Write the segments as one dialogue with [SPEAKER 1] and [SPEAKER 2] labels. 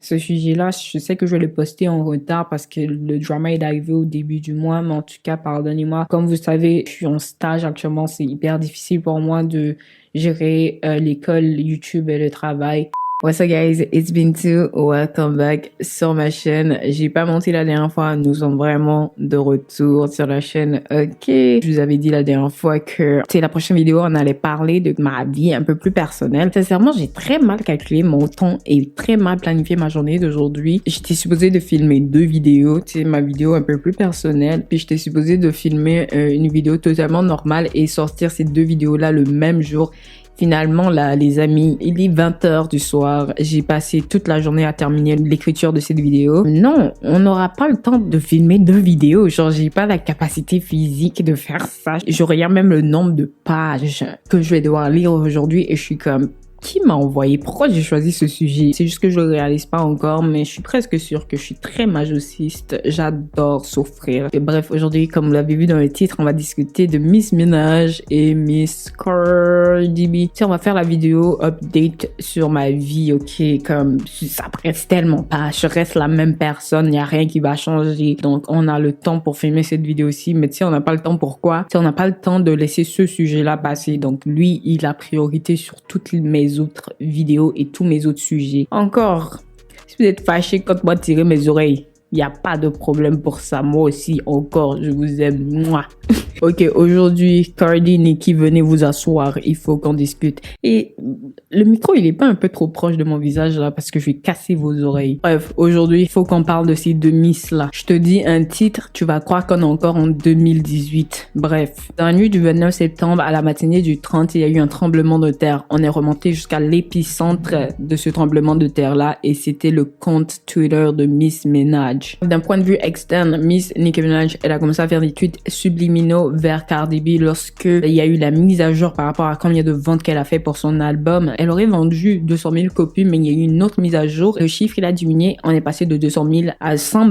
[SPEAKER 1] Ce sujet-là, je sais que je vais le poster en retard parce que le drama est arrivé au début du mois, mais en tout cas, pardonnez-moi. Comme vous savez, je suis en stage actuellement, c'est hyper difficile pour moi de gérer l'école, YouTube et le travail. What's up guys, it's been two, welcome back sur ma chaîne. J'ai pas menti la dernière fois, nous sommes vraiment de retour sur la chaîne. Ok, je vous avais dit la dernière fois que c'est la prochaine vidéo, on allait parler de ma vie un peu plus personnelle. Sincèrement, j'ai très mal calculé mon temps et très mal planifié ma journée d'aujourd'hui. J'étais supposée de filmer 2 vidéos, c'est ma vidéo un peu plus personnelle, puis j'étais supposée de filmer une vidéo totalement normale et sortir ces 2 vidéos-là le même jour. Finalement, là, les amis, il est 20h du soir. J'ai passé toute la journée à terminer l'écriture de cette vidéo. Non, on n'aura pas le temps de filmer 2 vidéos. Genre, j'ai pas la capacité physique de faire ça. Je regarde même le nombre de pages que je vais devoir lire aujourd'hui et je suis comme... Qui m'a envoyé? Pourquoi j'ai choisi ce sujet? C'est juste que je le réalise pas encore, mais je suis presque sûre que je suis très masochiste. J'adore souffrir. Et bref, aujourd'hui, comme vous l'avez vu dans le titre, on va discuter de Miss Minaj et Miss Cardi B. Tu sais, on va faire la vidéo update sur ma vie, ok? Comme ça presse tellement pas. Je reste la même personne, il n'y a rien qui va changer. Donc, on a le temps pour filmer cette vidéo-ci, mais tu sais, on n'a pas le temps pourquoi? Tu sais, on n'a pas le temps de laisser ce sujet-là passer. Donc, lui, il a priorité sur toutes mes autres vidéos et tous mes autres sujets. Encore, si vous êtes fâché contre moi tirer mes oreilles, il n'y a pas de problème pour ça. Moi aussi, encore, je vous aime. Mouah. Ok, aujourd'hui, Cardi, Nicki, venez vous asseoir. Il faut qu'on discute. Et le micro, il est pas un peu trop proche de mon visage là parce que je vais casser vos oreilles. Bref, aujourd'hui, il faut qu'on parle de ces 2 Miss là. Je te dis un titre, tu vas croire qu'on est encore en 2018. Bref, dans la nuit du 29 septembre à la matinée du 30, il y a eu un tremblement de terre. On est remonté jusqu'à l'épicentre de ce tremblement de terre là et c'était le compte Twitter de Miss Minaj. D'un point de vue externe, Miss Nicki Minaj, elle a commencé à faire des tweets subliminaux vers Cardi B lorsque il y a eu la mise à jour par rapport à combien de ventes qu'elle a fait pour son album. Elle aurait vendu 200 000 copies, mais il y a eu une autre mise à jour. Le chiffre, il a diminué. On est passé de 200 000 à 100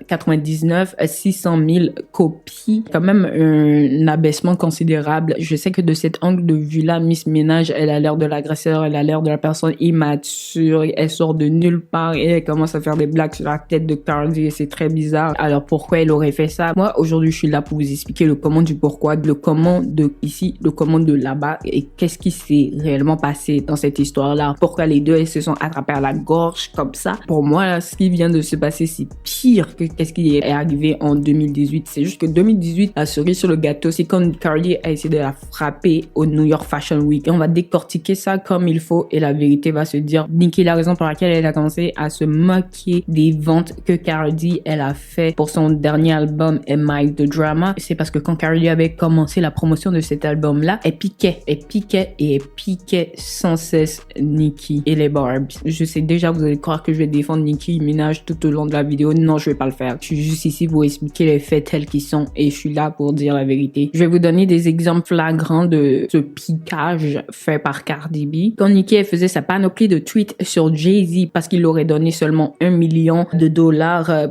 [SPEAKER 1] 099, 600 000 copies. Quand même un abaissement considérable. Je sais que de cet angle de vue-là, Miss Minaj, elle a l'air de l'agresseur, elle a l'air de la personne immature. Elle sort de nulle part et elle commence à faire des blagues sur la tête de Cardi et c'est très bizarre. Alors pourquoi elle aurait fait ça? Moi, aujourd'hui, je suis là pour vous expliquer le comment du pourquoi, le comment de ici, le comment de là-bas et qu'est-ce qui s'est réellement passé dans cette histoire-là. Pourquoi les deux elles se sont attrapées à la gorge comme ça. Pour moi, là, ce qui vient de se passer, c'est pire que qu'est-ce qui est arrivé en 2018. C'est juste que 2018, la cerise sur le gâteau, c'est quand Cardi a essayé de la frapper au New York Fashion Week. Et on va décortiquer ça comme il faut et la vérité va se dire. Nicki, la raison pour laquelle elle a commencé à se moquer des ventes que Cardi, elle a fait pour son dernier album Am I the Drama, c'est parce que quand Cardi avait commencé la promotion de cet album-là, elle piquait sans cesse Nicki et les Barbs. Je sais déjà, vous allez croire que je vais défendre Nicki Minaj tout au long de la vidéo. Non, je vais pas le faire. Je suis juste ici pour expliquer les faits tels qu'ils sont et je suis là pour dire la vérité. Je vais vous donner des exemples flagrants de ce piquage fait par Cardi B. Quand Nicki elle faisait sa panoplie de tweets sur Jay-Z parce qu'il aurait donné seulement $1 million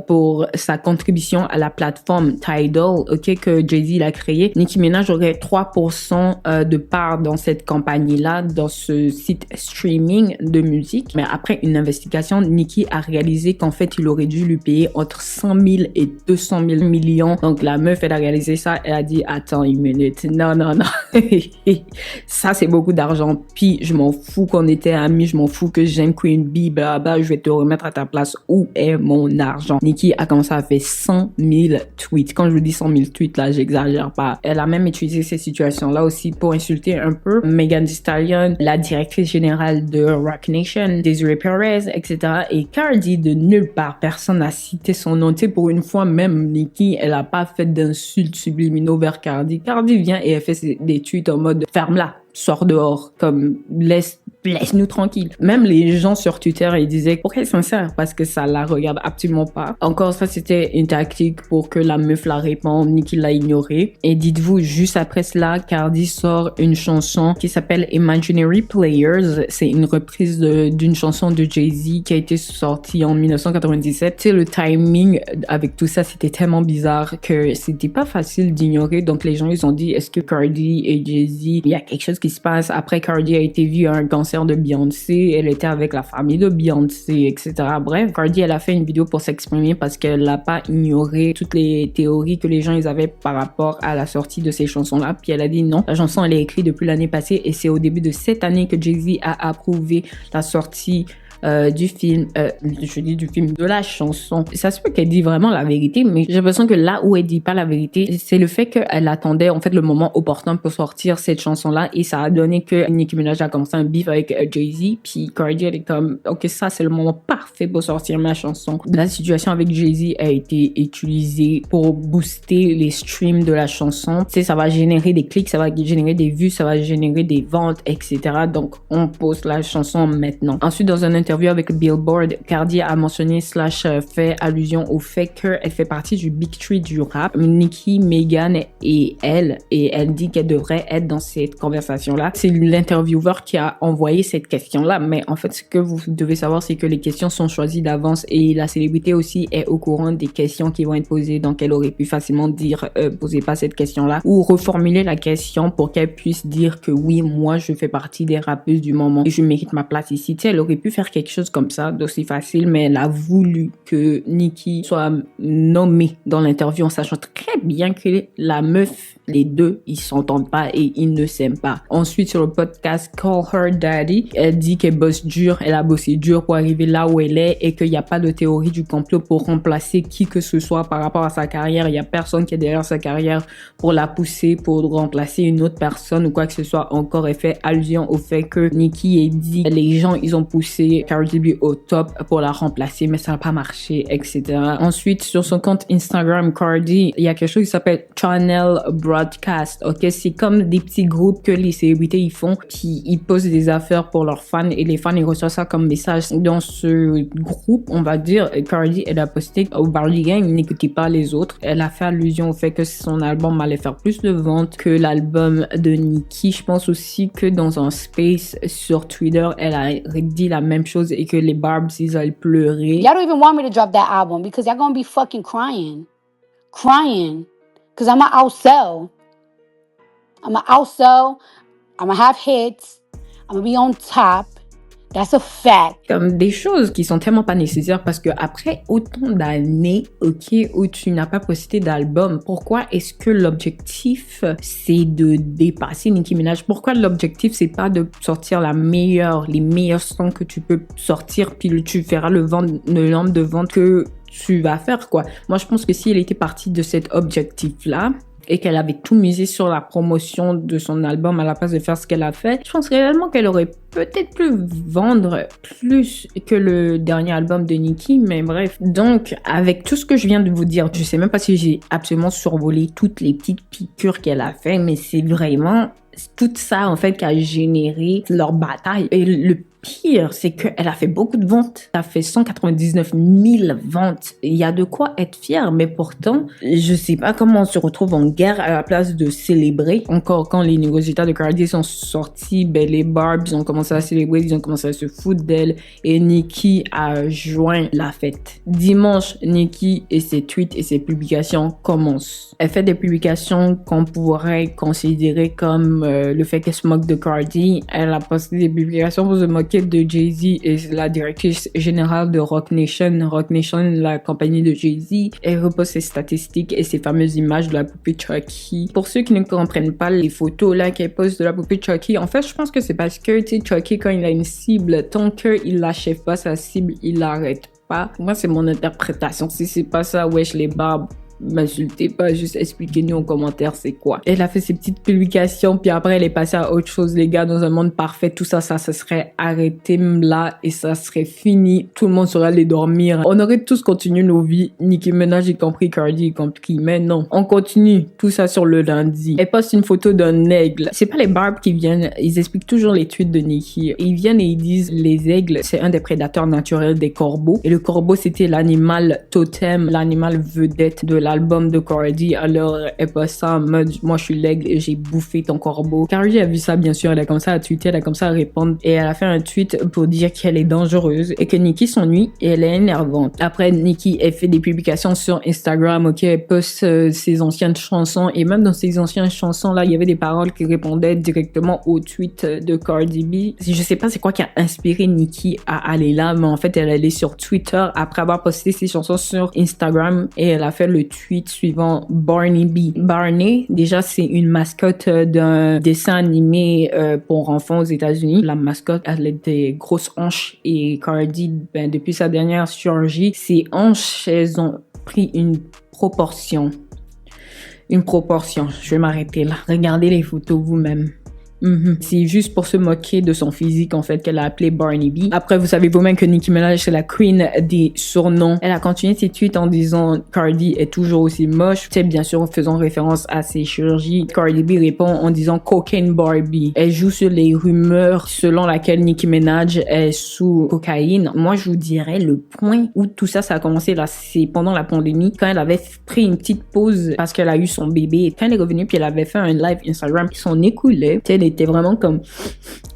[SPEAKER 1] pour sa contribution à la plateforme Tidal, ok, que Jay-Z a créé, Nicki Minaj aurait 3% de part dans cette compagnie-là, dans ce site streaming de musique. Mais après une investigation, Nicki a réalisé qu'en fait, il aurait dû lui payer entre 100 000 et 200 000 millions. Donc la meuf, elle a réalisé ça, elle a dit, attends une minute, non. Ça, c'est beaucoup d'argent. Puis, je m'en fous qu'on était amis, je m'en fous que j'aime Queen Bee, blablabla, je vais te remettre à ta place. Où est mon argent? Nicki a commencé à faire 100 000 tweets. Quand je vous dis 100 000 tweets, là, j'exagère pas. Elle a même utilisé ces situations-là aussi pour insulter un peu Megan Thee Stallion, la directrice générale de Roc Nation, Desiree Perez, etc. Et Cardi, de nulle part, personne n'a cité son nom. Tu sais, pour une fois, même Nicki, elle a pas fait d'insultes subliminaux vers Cardi. Cardi vient et elle fait des tweets en mode « ferme-la ». Sors dehors, comme laisse-nous tranquille. Même les gens sur Twitter, ils disaient pourquoi elle s'en sert parce que ça la regarde absolument pas. Encore ça, c'était une tactique pour que la meuf la réponde, Nicki l'a ignoré. Et dites-vous, juste après cela, Cardi sort une chanson qui s'appelle Imaginary Players. C'est une reprise d'une chanson de Jay-Z qui a été sortie en 1997. Tu sais, le timing avec tout ça, c'était tellement bizarre que c'était pas facile d'ignorer. Donc les gens, ils ont dit, est-ce que Cardi et Jay-Z, il y a quelque chose qui se passe? Après, Cardi a été vue à un concert concert de Beyoncé, elle était avec la famille de Beyoncé, etc. Bref, Cardi, elle a fait une vidéo pour s'exprimer parce qu'elle n'a pas ignoré toutes les théories que les gens ils avaient par rapport à la sortie de ces chansons-là. Puis elle a dit non, la chanson elle est écrite depuis l'année passée et c'est au début de cette année que Jay-Z a approuvé la sortie du film, je dis du film, de la chanson. Ça se peut qu'elle dit vraiment la vérité, mais j'ai l'impression que là où elle dit pas la vérité, c'est le fait qu'elle attendait en fait le moment opportun pour sortir cette chanson-là et ça a donné que Nicki Minaj a commencé un beef avec Jay-Z, puis Cardi elle est comme ok, ça c'est le moment parfait pour sortir ma chanson. La situation avec Jay-Z a été utilisée pour booster les streams de la chanson. Tu sais, ça va générer des clics, ça va générer des vues, ça va générer des ventes, etc. Donc on pose la chanson maintenant. Ensuite, dans un interview avec Billboard, Cardi a mentionné / fait allusion au fait qu'elle fait partie du Big Three du rap, Nicki, Megan et elle dit qu'elle devrait être dans cette conversation-là. C'est l'intervieweur qui a envoyé cette question-là, mais en fait, ce que vous devez savoir, c'est que les questions sont choisies d'avance et la célébrité aussi est au courant des questions qui vont être posées, donc elle aurait pu facilement dire posez pas cette question-là ou reformuler la question pour qu'elle puisse dire que oui, moi, je fais partie des rappeuses du moment et je mérite ma place ici. Tu sais, elle aurait pu faire quelque chose comme ça, d'aussi facile, mais elle a voulu que Nicki soit nommée dans l'interview en sachant très bien que la meuf, les deux, ils s'entendent pas et ils ne s'aiment pas. Ensuite, sur le podcast Call Her Daddy, elle dit qu'elle bosse dur, elle a bossé dur pour arriver là où elle est et qu'il n'y a pas de théorie du complot pour remplacer qui que ce soit par rapport à sa carrière. Il y a personne qui est derrière sa carrière pour la pousser, pour remplacer une autre personne ou quoi que ce soit. Encore, elle fait allusion au fait que Nicki ait dit les gens, ils ont poussé Cardi B au top pour la remplacer, mais ça n'a pas marché, etc. Ensuite, sur son compte Instagram, Cardi, il y a quelque chose qui s'appelle Channel Broadcast, ok? C'est comme des petits groupes que les célébrités ils font, puis ils posent des affaires pour leurs fans et les fans ils reçoivent ça comme message. Dans ce groupe, on va dire, Cardi, elle a posté au Barley Gang, n'écoutez pas les autres. Elle a fait allusion au fait que son album allait faire plus de ventes que l'album de Nicki. Je pense aussi que dans un space sur Twitter, elle a dit la même chose et que les Barbs, ils allaient pleurer.
[SPEAKER 2] Y'all don't even want me to drop that album because y'all gonna be fucking crying. Because I'm gonna outsell. I'm gonna have hits. I'm gonna be on top. That's a fact.
[SPEAKER 1] Comme des choses qui sont tellement pas nécessaires parce que après autant d'années, ok, où tu n'as pas posté d'album, pourquoi est-ce que l'objectif c'est de dépasser Nicki Minaj? Pourquoi l'objectif c'est pas de sortir les meilleurs sons que tu peux sortir puis tu feras le nombre de ventes que tu vas faire quoi? Moi je pense que si elle était partie de cet objectif là et qu'elle avait tout misé sur la promotion de son album à la place de faire ce qu'elle a fait, je pense réellement qu'elle aurait peut-être pu vendre plus que le dernier album de Nicki, mais bref. Donc, avec tout ce que je viens de vous dire, je sais même pas si j'ai absolument survolé toutes les petites piqûres qu'elle a fait, mais c'est vraiment tout ça, en fait, qui a généré leur bataille. Et le pire, c'est qu'elle a fait beaucoup de ventes. Elle a fait 199 000 ventes. Il y a de quoi être fier, mais pourtant, je sais pas comment on se retrouve en guerre à la place de célébrer. Encore, quand les nouveaux résultats de Cardi sont sortis, ben, les Barbs ont commencé à célébrer, ils ont commencé à se foutre d'elle et Nicki a joint la fête. Dimanche, Nicki et ses tweets et ses publications commencent. Elle fait des publications qu'on pourrait considérer comme le fait qu'elle se moque de Cardi. Elle a posté des publications pour se moquer de Jay-Z et la directrice générale de Roc Nation, la compagnie de Jay-Z. Elle repose ses statistiques et ses fameuses images de la poupée Chucky. Pour ceux qui ne comprennent pas les photos là qu'elle pose de la poupée Chucky, en fait, je pense que c'est parce que, tu sais, Chucky, quand il a une cible, tant qu'il n'achève pas sa cible, il l'arrête pas. Moi, c'est mon interprétation. Si c'est pas ça, wesh, les barbes, m'insultez pas, juste expliquez-nous en commentaire c'est quoi. Elle a fait ses petites publications, puis après elle est passée à autre chose, les gars, dans un monde parfait, tout ça se serait arrêté là et ça serait fini, tout le monde serait allé dormir. On aurait tous continué nos vies, Nicki Minaj y compris, Cardi y compris, mais non, on continue tout ça sur le lundi. Elle poste une photo d'un aigle. C'est pas les Barbs qui viennent, ils expliquent toujours les tweets de Nicki. Ils viennent et ils disent les aigles, c'est un des prédateurs naturels des corbeaux et le corbeau c'était l'animal totem, l'animal vedette de la l'album de Cardi, alors elle poste ça en mode moi je suis l'aigle et j'ai bouffé ton corbeau. Cardi a vu ça bien sûr, elle a commencé à tweeter, elle a commencé à répondre et elle a fait un tweet pour dire qu'elle est dangereuse et que Nicki s'ennuie et elle est énervante. Après Nicki elle fait des publications sur Instagram, ok, elle poste ses anciennes chansons et même dans ses anciennes chansons là il y avait des paroles qui répondaient directement au tweet de Cardi B. Je sais pas c'est quoi qui a inspiré Nicki à aller là, mais en fait elle allait sur Twitter après avoir posté ses chansons sur Instagram et elle a fait le tweet suivant Barney B. Barney, déjà c'est une mascotte d'un dessin animé pour enfants aux États-Unis. La mascotte elle a des grosses hanches et Cardi, ben, depuis sa dernière chirurgie, ses hanches elles ont pris une proportion. Je vais m'arrêter là. Regardez les photos vous-même. C'est juste pour se moquer de son physique en fait qu'elle a appelé Barney B. Après vous savez vous-même que Nicki Minaj c'est la queen des surnoms. Elle a continué ses tweets en disant Cardi est toujours aussi moche. C'est bien sûr en faisant référence à ses chirurgies. Cardi B répond en disant Cocaine Barbie. Elle joue sur les rumeurs selon laquelle Nicki Minaj est sous cocaïne. Moi je vous dirais le point où tout ça a commencé là, c'est pendant la pandémie quand elle avait pris une petite pause parce qu'elle a eu son bébé. Et quand elle est revenue puis elle avait fait un live Instagram qui s'en écoulait. Elle était vraiment comme...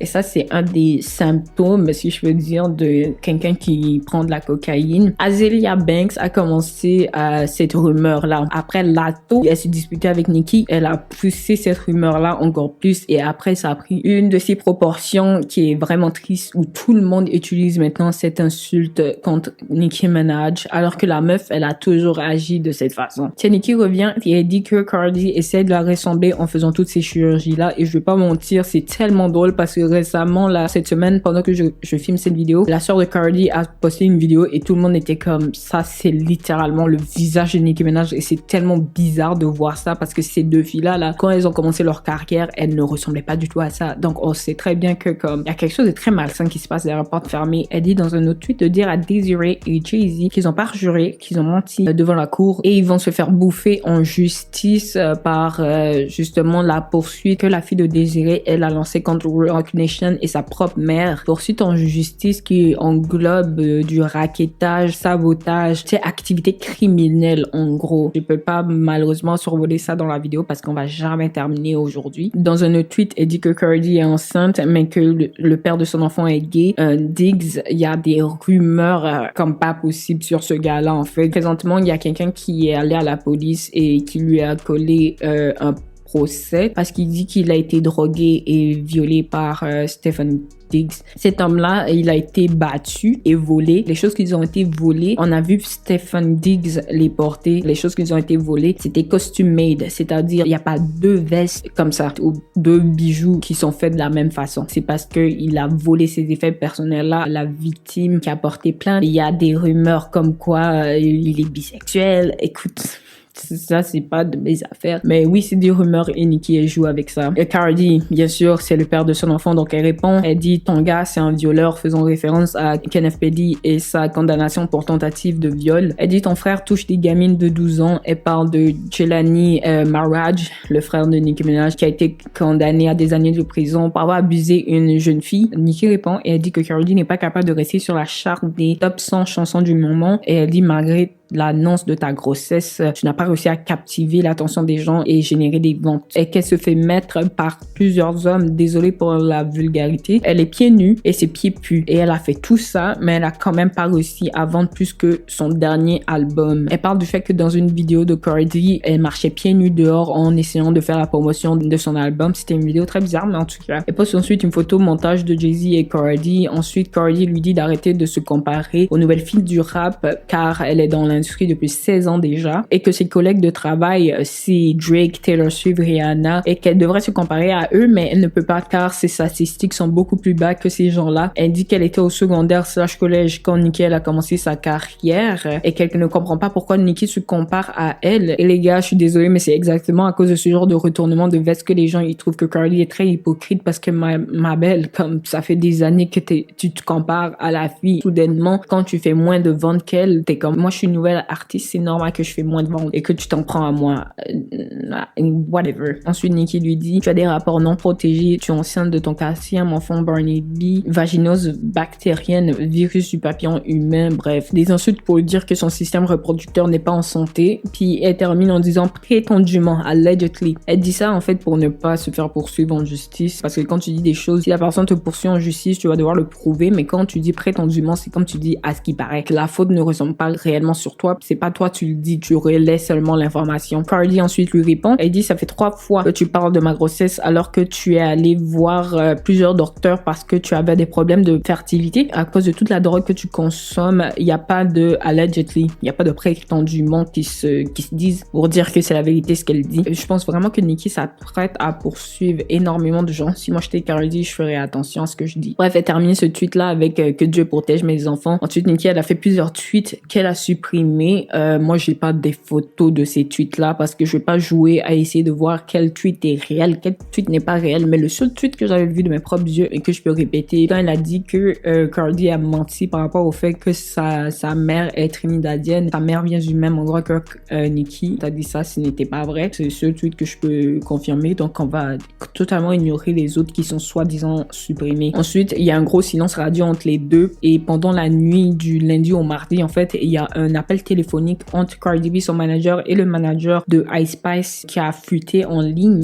[SPEAKER 1] Et ça, c'est un des symptômes, si je veux dire, de quelqu'un qui prend de la cocaïne. Azealia Banks a commencé cette rumeur-là. Après Lato, elle s'est disputée avec Nicki. Elle a poussé cette rumeur-là encore plus. Et après, ça a pris une de ces proportions qui est vraiment triste, où tout le monde utilise maintenant cette insulte contre Nicki Minaj, alors que la meuf, elle a toujours agi de cette façon. Tiens, Nicki revient et elle dit que Cardi essaie de la ressembler en faisant toutes ces chirurgies-là. Et je vais pas mentir, c'est tellement drôle parce que récemment, là, cette semaine, pendant que je filme cette vidéo, la sœur de Cardi a posté une vidéo et tout le monde était comme ça, c'est littéralement le visage de Nicki Minaj et c'est tellement bizarre de voir ça parce que ces deux filles-là, là, quand elles ont commencé leur carrière, elles ne ressemblaient pas du tout à ça. Donc, on sait très bien que comme, il y a quelque chose de très malsain qui se passe derrière la porte fermée. Elle dit dans un autre tweet de dire à Desiree et Jay-Z qu'ils ont parjuré, qu'ils ont menti devant la cour et ils vont se faire bouffer en justice par justement la poursuite que la fille de Desiree elle a lancé contre Roc Nation et sa propre mère. Poursuite en justice qui englobe du racketage, sabotage, c'est activité criminelle en gros. Je peux pas malheureusement survoler ça dans la vidéo parce qu'on va jamais terminer aujourd'hui. Dans un autre tweet, elle dit que Cardi est enceinte mais que le père de son enfant est gay. Diggs, il y a des rumeurs comme pas possible sur ce gars-là en fait. Présentement, il y a quelqu'un qui est allé à la police et qui lui a collé un procès parce qu'il dit qu'il a été drogué et violé par Stephen Diggs. Cet homme-là, il a été battu et volé. Les choses qui ont été volées, on a vu Stephen Diggs les porter. Les choses qui ont été volées, c'était costume made, c'est-à-dire il n'y a pas deux vestes comme ça ou deux bijoux qui sont faits de la même façon. C'est parce que il a volé ces effets personnels-là. La victime qui a porté plainte, il y a des rumeurs comme quoi il est bisexuel. Écoute, ça c'est pas de mes affaires, mais oui c'est des rumeurs et Nicki elle joue avec ça. Et Cardi bien sûr c'est le père de son enfant donc elle répond, elle dit ton gars c'est un violeur, faisant référence à Kenneth Petty et sa condamnation pour tentative de viol. Elle dit ton frère touche des gamines de 12 ans. Elle parle de Jelani Maraj, le frère de Nicki Minaj qui a été condamné à des années de prison pour avoir abusé une jeune fille. Nicki répond et elle dit que Cardi n'est pas capable de rester sur la charte des top 100 chansons du moment et elle dit malgré l'annonce de ta grossesse, tu n'as pas réussi à captiver l'attention des gens et générer des ventes. Et qu'elle se fait mettre par plusieurs hommes, désolée pour la vulgarité. Elle est pieds nus et ses pieds puent. Et elle a fait tout ça, mais elle a quand même pas réussi à vendre plus que son dernier album. Elle parle du fait que dans une vidéo de Cardi, elle marchait pieds nus dehors en essayant de faire la promotion de son album. C'était une vidéo très bizarre, mais en tout cas. Elle poste ensuite une photo montage de Jay-Z et Cardi. Ensuite, Cardi lui dit d'arrêter de se comparer aux nouvelles filles du rap car elle est dans l'industrie depuis 16 ans déjà et que ses collègues de travail c'est Drake, Taylor Swift, Rihanna et qu'elle devrait se comparer à eux mais elle ne peut pas car ses statistiques sont beaucoup plus bas que ces gens-là. Elle dit qu'elle était au secondaire / collège quand Nicki a commencé sa carrière et qu'elle ne comprend pas pourquoi Nicki se compare à elle. Et les gars, je suis désolée mais c'est exactement à cause de ce genre de retournement de veste que les gens ils trouvent que Cardi est très hypocrite parce que ma belle, comme ça fait des années que tu te compares à la fille, soudainement quand tu fais moins de ventes qu'elle, t'es comme moi je suis une nouvelle nouvelle artiste, c'est normal que je fais moins de ventes et que tu t'en prends à moi. Whatever. Ensuite, Nicki lui dit, tu as des rapports non protégés, tu es enceinte de ton 4e enfant Barney B, vaginose bactérienne, virus du papillon humain, bref. Des insultes pour lui dire que son système reproducteur n'est pas en santé. Puis elle termine en disant prétendument, allegedly. Elle dit ça en fait pour ne pas se faire poursuivre en justice. Parce que quand tu dis des choses, si la personne te poursuit en justice, tu vas devoir le prouver. Mais quand tu dis prétendument, c'est comme tu dis à ce qui paraît. Que la faute ne ressemble pas réellement sur toi. C'est pas toi, tu le dis, tu relais seulement l'information. Cardi ensuite lui répond. Elle dit, ça fait 3 fois que tu parles de ma grossesse alors que tu es allé voir plusieurs docteurs parce que tu avais des problèmes de fertilité. À cause de toute la drogue que tu consommes, il n'y a pas de allegedly, il n'y a pas de prétendument qui se disent pour dire que c'est la vérité ce qu'elle dit. Je pense vraiment que Nicki s'apprête à poursuivre énormément de gens. Si moi j'étais Cardi, je ferais attention à ce que je dis. Bref, elle termine ce tweet-là avec que Dieu protège mes enfants. Ensuite, Nicki, elle a fait plusieurs tweets qu'elle a supprimés. Moi, j'ai pas des photos de ces tweets-là parce que je vais pas jouer à essayer de voir quel tweet est réel, quel tweet n'est pas réel. Mais le seul tweet que j'avais vu de mes propres yeux et que je peux répéter, quand elle a dit que Cardi a menti par rapport au fait que sa mère est trinidadienne, sa mère vient du même endroit que Nicki. T'as dit ça, ce n'était pas vrai. C'est le seul tweet que je peux confirmer. Donc, on va totalement ignorer les autres qui sont soi-disant supprimés. Ensuite, il y a un gros silence radio entre les deux. Et pendant la nuit du lundi au mardi, en fait, il y a un appel téléphonique entre Cardi B, son manager, et le manager de Ice Spice qui a fuité en ligne.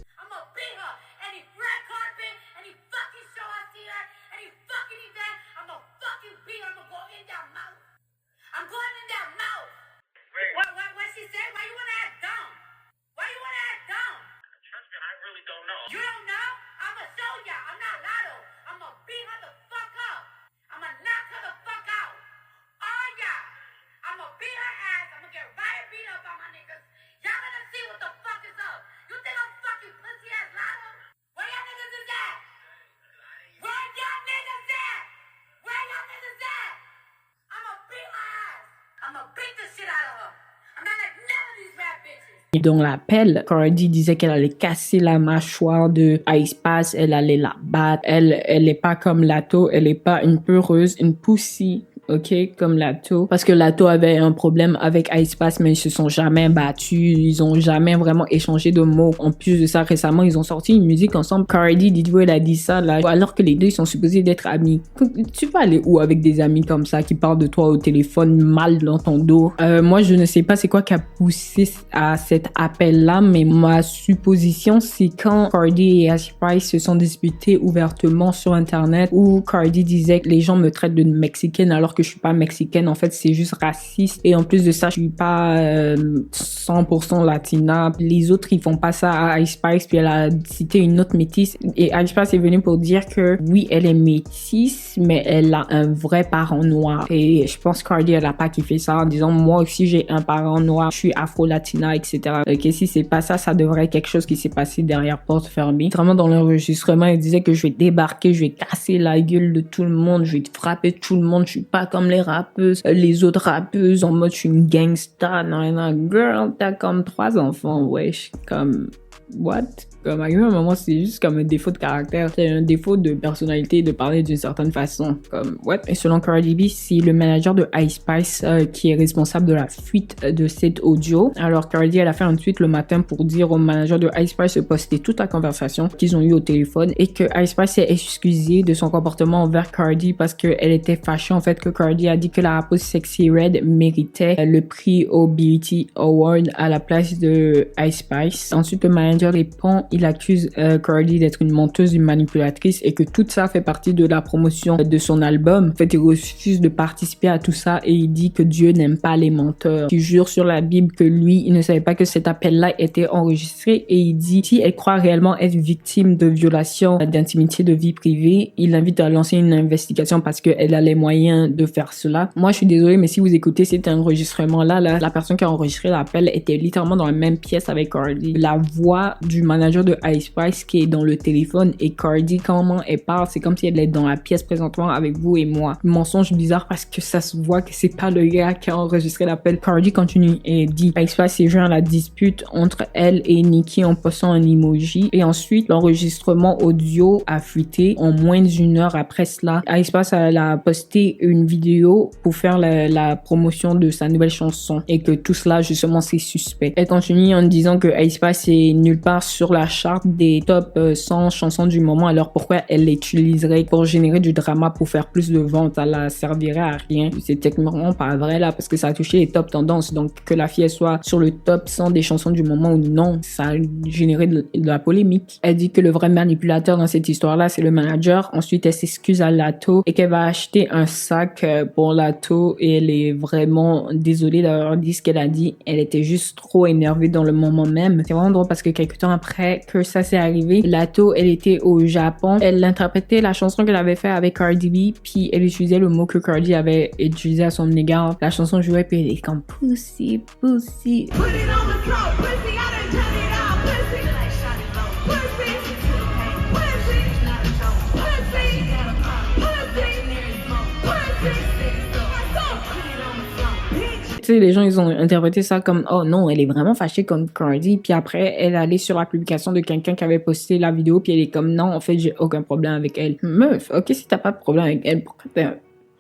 [SPEAKER 1] Dans l'appel, Cardi disait qu'elle allait casser la mâchoire de Ice Spice, elle allait la battre. Elle est pas comme Lato, elle est pas une peureuse, une pussy. Ok, comme Lato, parce que Lato avait un problème avec Ice Spice, mais ils se sont jamais battus, ils ont jamais vraiment échangé de mots. En plus de ça, récemment, ils ont sorti une musique ensemble. Cardi, dites-vous, elle a dit ça là, alors que les deux ils sont supposés d'être amis. Tu vas aller où avec des amis comme ça qui parlent de toi au téléphone mal dans ton dos? Moi, je ne sais pas c'est quoi qui a poussé à cet appel-là, mais ma supposition, c'est quand Cardi et Ice Spice se sont disputés ouvertement sur Internet, où Cardi disait que les gens me traitent de mexicaine alors que je suis pas mexicaine, en fait c'est juste raciste, et en plus de ça je suis pas 100% latina. Les autres ils font pas ça à Ice Spice. Puis elle a cité une autre métisse et Ice Spice est venue pour dire que oui elle est métisse mais elle a un vrai parent noir, et je pense Cardi elle a pas kiffé ça en disant moi aussi j'ai un parent noir, je suis afro-latina, etc. Ok, si c'est pas ça, ça devrait être quelque chose qui s'est passé derrière porte fermée. Vraiment dans l'enregistrement elle disait que je vais débarquer, je vais casser la gueule de tout le monde, je vais frapper tout le monde, je suis pas comme les rappeuses, les autres rappeuses en mode je suis une gangsta. Non, girl, t'as comme 3 enfants, wesh, comme what? Comme à un moment, c'est juste comme un défaut de caractère. C'est un défaut de personnalité de parler d'une certaine façon. Comme, what? Et selon Cardi B, c'est le manager de Ice Spice qui est responsable de la fuite de cet audio. Alors, Cardi, elle a fait un tweet le matin pour dire au manager de Ice Spice de poster toute la conversation qu'ils ont eue au téléphone et que Ice Spice s'est excusée de son comportement envers Cardi parce qu'elle était fâchée en fait que Cardi a dit que la rappeuse Sexyy Red méritait le prix au BET Award à la place de Ice Spice. Ensuite, le manager répond. Il accuse Cardi d'être une menteuse, une manipulatrice et que tout ça fait partie de la promotion de son album. En fait, il refuse de participer à tout ça et il dit que Dieu n'aime pas les menteurs. Il jure sur la Bible que lui, il ne savait pas que cet appel-là était enregistré et il dit si elle croit réellement être victime de violation d'intimité de vie privée, il l'invite à lancer une investigation parce qu'elle a les moyens de faire cela. Moi, je suis désolée, mais si vous écoutez cet enregistrement-là, la personne qui a enregistré l'appel était littéralement dans la même pièce avec Cardi. La voix du manager manager de Ice Spice qui est dans le téléphone et Cardi, comment elle parle, c'est comme si elle est dans la pièce présentement avec vous et moi. Mensonge bizarre parce que ça se voit que c'est pas le gars qui a enregistré l'appel. Cardi continue et dit Ice Spice s'est joint à la dispute entre elle et Nicki en postant un emoji et ensuite l'enregistrement audio a fuité en moins d'une heure après cela. Ice Spice elle a posté une vidéo pour faire la promotion de sa nouvelle chanson et que tout cela justement c'est suspect. Elle continue en disant que Ice Spice est nulle part sur la charte des top 100 chansons du moment, alors pourquoi elle l'utiliserait pour générer du drama pour faire plus de ventes? Ça la servirait à rien. C'est techniquement pas vrai là parce que ça a touché les top tendances, donc que la fille soit sur le top 100 des chansons du moment ou non, ça a généré de la polémique. Elle dit que le vrai manipulateur dans cette histoire là c'est le manager. Ensuite elle s'excuse à Latto et qu'elle va acheter un sac pour Latto et elle est vraiment désolée d'avoir dit ce qu'elle a dit. Elle était juste trop énervée dans le moment même. C'est vraiment drôle parce que quelques temps après que ça s'est arrivé, Latto elle était au Japon, elle interprétait la chanson qu'elle avait fait avec Cardi B puis elle utilisait le mot que Cardi avait utilisé à son égard. La chanson jouait puis elle est comme pussy, pussy. Put it on the throat, pussy, I done turn it out, pussy. Like shot it low, pussy, pussy, tu sais, les gens, ils ont interprété ça comme, oh non, elle est vraiment fâchée contre Cardi. Puis après, elle allait sur la publication de quelqu'un qui avait posté la vidéo. Puis elle est comme, non, en fait, j'ai aucun problème avec elle. Meuf, ok, si t'as pas de problème avec elle,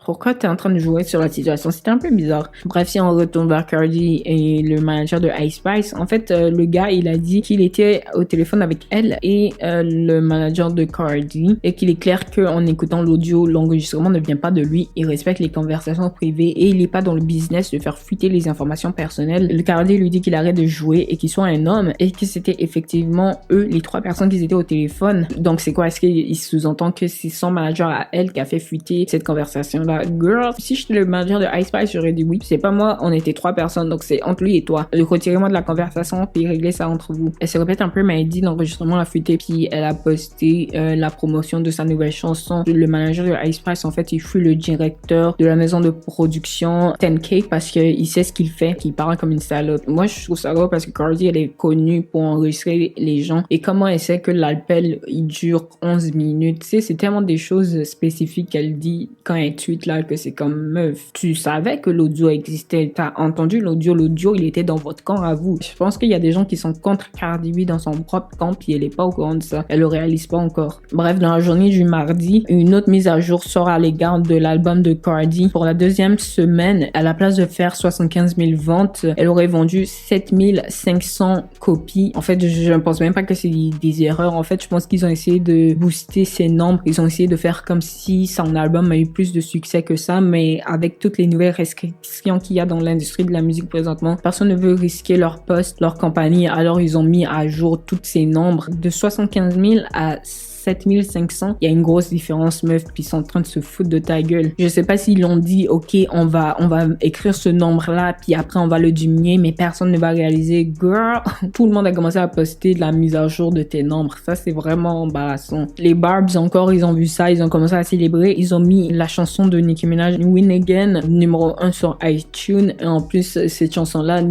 [SPEAKER 1] pourquoi t'es en train de jouer sur la situation? C'était un peu bizarre. Bref, si on retourne vers Cardi et le manager de Ice Spice, en fait, le gars, il a dit qu'il était au téléphone avec elle et le manager de Cardi et qu'il est clair qu'en écoutant l'audio, l'enregistrement ne vient pas de lui. Il respecte les conversations privées et il est pas dans le business de faire fuiter les informations personnelles. Le Cardi lui dit qu'il arrête de jouer et qu'il soit un homme et que c'était effectivement eux, les 3 personnes qui étaient au téléphone. Donc, c'est quoi? Est-ce qu'il sous-entend que c'est son manager à elle qui a fait fuiter cette conversation-là? Girl, si j'étais le manager de Ice Spice, j'aurais dit oui. C'est pas moi, on était 3 personnes, donc c'est entre lui et toi. Retirez-moi de la conversation puis réglez ça entre vous. Elle se répète un peu, mais elle dit l'enregistrement a fuité puis elle a posté la promotion de sa nouvelle chanson. Le manager de Ice Spice, en fait, il fut le directeur de la maison de production 10K parce qu'il sait ce qu'il fait, qu'il parle comme une salope. Moi, je trouve ça drôle parce que Cardi, elle est connue pour enregistrer les gens et comment elle sait que l'appel, il dure 11 minutes. Tu sais, c'est tellement des choses spécifiques qu'elle dit quand elle tweet là que c'est comme meuf. Tu savais que l'audio existait, t'as entendu l'audio, il était dans votre camp à vous. Je pense qu'il y a des gens qui sont contre Cardi B dans son propre camp puis elle est pas au courant de ça. Elle le réalise pas encore. Bref, dans la journée du mardi, une autre mise à jour sort à l'égard de l'album de Cardi. Pour la deuxième semaine, à la place de faire 75 000 ventes, elle aurait vendu 7 500 copies. En fait, je ne pense même pas que c'est des erreurs. En fait, je pense qu'ils ont essayé de booster ces nombres. Ils ont essayé de faire comme si son album a eu plus de succès que ça, mais avec toutes les nouvelles restrictions qu'il y a dans l'industrie de la musique présentement, personne ne veut risquer leur poste, leur compagnie, alors ils ont mis à jour tous ces nombres de 75 000 à 7500, il y a une grosse différence, meuf, puis ils sont en train de se foutre de ta gueule. Je sais pas s'ils l'ont dit, ok, on va écrire ce nombre-là, puis après on va le diminuer, mais personne ne va réaliser. Girl, tout le monde a commencé à poster de la mise à jour de tes nombres. Ça, c'est vraiment embarrassant. Les Barbs encore, ils ont vu ça, ils ont commencé à célébrer. Ils ont mis la chanson de Nicki Minaj, Win Again, numéro 1 sur iTunes. Et en plus, cette chanson-là,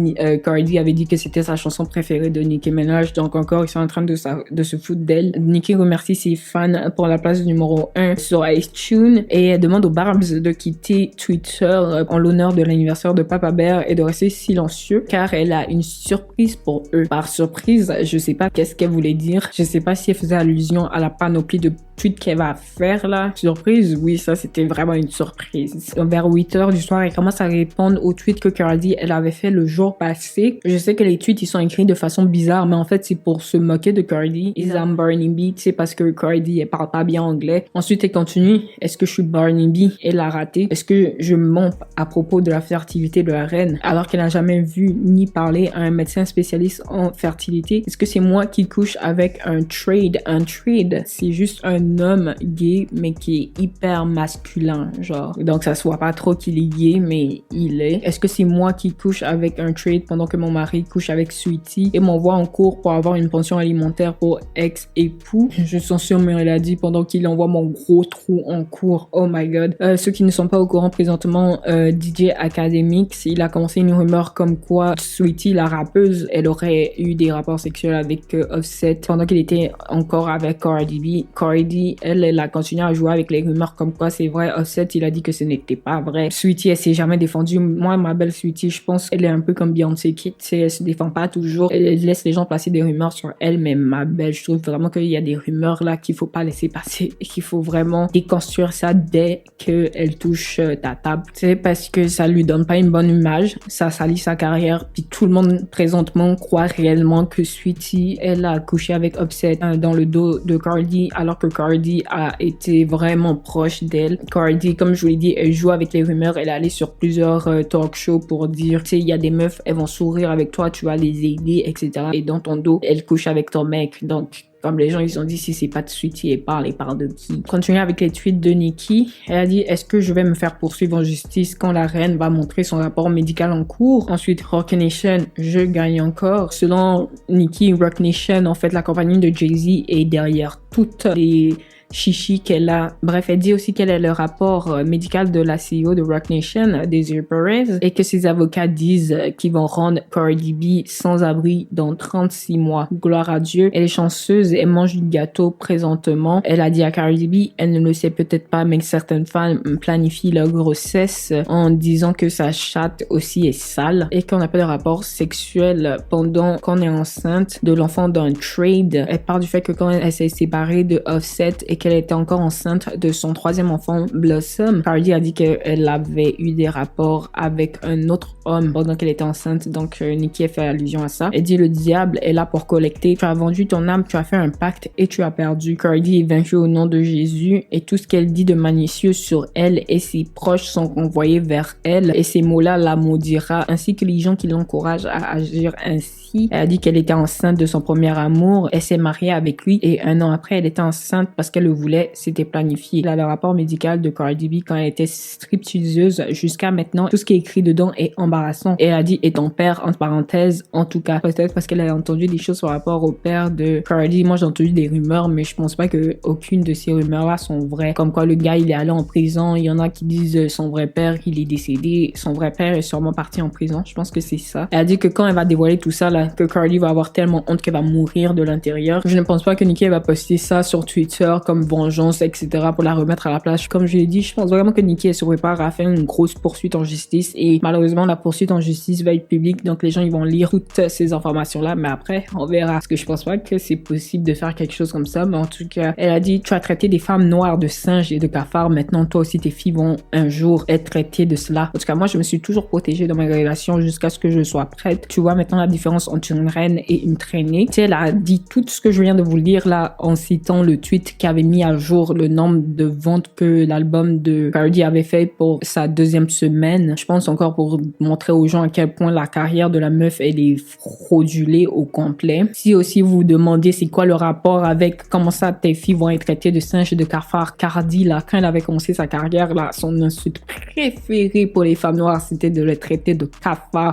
[SPEAKER 1] Cardi avait dit que c'était sa chanson préférée de Nicki Minaj. Donc encore, ils sont en train de se foutre d'elle. Nicki remercie ses fans pour la place numéro 1 sur iTunes et elle demande aux Barbs de quitter Twitter en l'honneur de l'anniversaire de Papa Bear et de rester silencieux car elle a une surprise pour eux. Par surprise, je sais pas qu'est-ce qu'elle voulait dire. Je sais pas si elle faisait allusion à la panoplie de tweets qu'elle va faire là. Surprise, oui, ça c'était vraiment une surprise. Vers 8h du soir, elle commence à répondre aux tweets que Cardi elle avait fait le jour passé. Je sais que les tweets ils sont écrits de façon bizarre, mais en fait c'est pour se moquer de Cardi. Is I'm Barney B, c'est parce que Cardi elle parle pas bien anglais. Ensuite elle continue. Est-ce que je suis Barney B? Elle a raté. Est-ce que je mens à propos de la fertilité de la reine alors qu'elle n'a jamais vu ni parlé à un médecin spécialiste en fertilité? Est-ce que c'est moi qui couche avec un trade? Un trade, c'est juste un un homme gay, mais qui est hyper masculin, genre. Donc, ça se voit pas trop qu'il est gay, mais il est. Est-ce que c'est moi qui couche avec un trade pendant que mon mari couche avec Sweetie et m'envoie en cours pour avoir une pension alimentaire pour ex-époux? Je suis sûre, mais elle a dit pendant qu'il envoie mon gros trou en cours. Oh my god. Ceux qui ne sont pas au courant présentement, DJ Academics, il a commencé une rumeur comme quoi Sweetie, la rappeuse, elle aurait eu des rapports sexuels avec Offset pendant qu'il était encore avec Cardi B. Cardi, elle a continué à jouer avec les rumeurs comme quoi c'est vrai. Offset, il a dit que ce n'était pas vrai. Sweetie, elle s'est jamais défendue. Moi, ma belle Sweetie, je pense qu'elle est un peu comme Beyoncé qui, tu sais, elle se défend pas toujours. Elle laisse les gens placer des rumeurs sur elle, mais ma belle, je trouve vraiment qu'il y a des rumeurs là qu'il faut pas laisser passer et qu'il faut vraiment déconstruire ça dès qu'elle touche ta table. Tu sais, parce que ça lui donne pas une bonne image, ça salit sa carrière, puis tout le monde présentement croit réellement que Sweetie, elle a couché avec Offset dans le dos de Cardi, alors que Cardi a été vraiment proche d'elle. Cardi, comme je vous l'ai dit, elle joue avec les rumeurs, elle est allée sur plusieurs talk shows pour dire, tu sais, il y a des meufs, elles vont sourire avec toi, tu vas les aider, etc. Et dans ton dos, elle couche avec ton mec, donc comme les gens, ils ont dit, si c'est pas de Sweetie, elle parle de qui? Continuer avec les tweets de Nicki. Elle a dit, est-ce que je vais me faire poursuivre en justice quand la reine va montrer son rapport médical en cours? Ensuite, Roc Nation, je gagne encore. Selon Nicki, Roc Nation, en fait, la compagnie de Jay-Z est derrière toutes les chichi qu'elle a. Bref, elle dit aussi quel est le rapport médical de la CEO de Roc Nation, Desiree Perez, et que ses avocats disent qu'ils vont rendre Cardi B sans abri dans 36 mois. Gloire à Dieu. Elle est chanceuse, elle mange du gâteau présentement. Elle a dit à Cardi B, elle ne le sait peut-être pas, mais certaines femmes planifient leur grossesse en disant que sa chatte aussi est sale et qu'on n'a pas de rapport sexuel pendant qu'on est enceinte de l'enfant d'un trade. Elle parle du fait que quand elle s'est séparée de Offset et qu'elle était encore enceinte de son troisième enfant, Blossom, Cardi a dit qu'elle avait eu des rapports avec un autre homme pendant qu'elle était enceinte, donc Nicki a fait allusion à ça. Elle dit, le diable est là pour collecter. Tu as vendu ton âme, tu as fait un pacte et tu as perdu. Cardi est vaincue au nom de Jésus et tout ce qu'elle dit de malicieux sur elle et ses proches sont convoyés vers elle et ces mots-là la maudira, ainsi que les gens qui l'encouragent à agir ainsi. Elle a dit qu'elle était enceinte de son premier amour, elle s'est mariée avec lui et un an après, elle était enceinte parce qu'elle le voulait, c'était planifié. Là, le rapport médical de Cardi B quand elle était stripteaseuse jusqu'à maintenant, tout ce qui est écrit dedans est embarrassant. Et elle a dit, et ton père, entre parenthèses, en tout cas. Peut-être parce qu'elle a entendu des choses par rapport au père de Cardi. Moi, j'ai entendu des rumeurs, mais je pense pas que aucune de ces rumeurs-là sont vraies. Comme quoi, le gars, il est allé en prison. Il y en a qui disent son vrai père, il est décédé. Son vrai père est sûrement parti en prison. Je pense que c'est ça. Elle a dit que quand elle va dévoiler tout ça, là, que Cardi va avoir tellement honte qu'elle va mourir de l'intérieur. Je ne pense pas que Nicki va poster ça sur Twitter comme vengeance, etc. pour la remettre à la place. Comme je l'ai dit, je pense vraiment que Nicki elle se prépare à faire une grosse poursuite en justice et malheureusement la poursuite en justice va être publique, donc les gens ils vont lire toutes ces informations là, mais après on verra. Parce que je pense pas que c'est possible de faire quelque chose comme ça, mais en tout cas elle a dit, tu as traité des femmes noires de singes et de cafards, maintenant toi aussi tes filles vont un jour être traitées de cela. En tout cas moi je me suis toujours protégée dans mes relations jusqu'à ce que je sois prête. Tu vois maintenant la différence entre une reine et une traînée. Tu sais, elle a dit tout ce que je viens de vous lire là en citant le tweet qui avait mis à jour le nombre de ventes que l'album de Cardi avait fait pour sa deuxième semaine. Je pense encore pour montrer aux gens à quel point la carrière de la meuf elle est fraudulée au complet. Si aussi vous vous demandez c'est quoi le rapport avec comment ça tes filles vont être traitées de singes et de cafards, Cardi là quand elle avait commencé sa carrière là, son insulte préférée pour les femmes noires c'était de les traiter de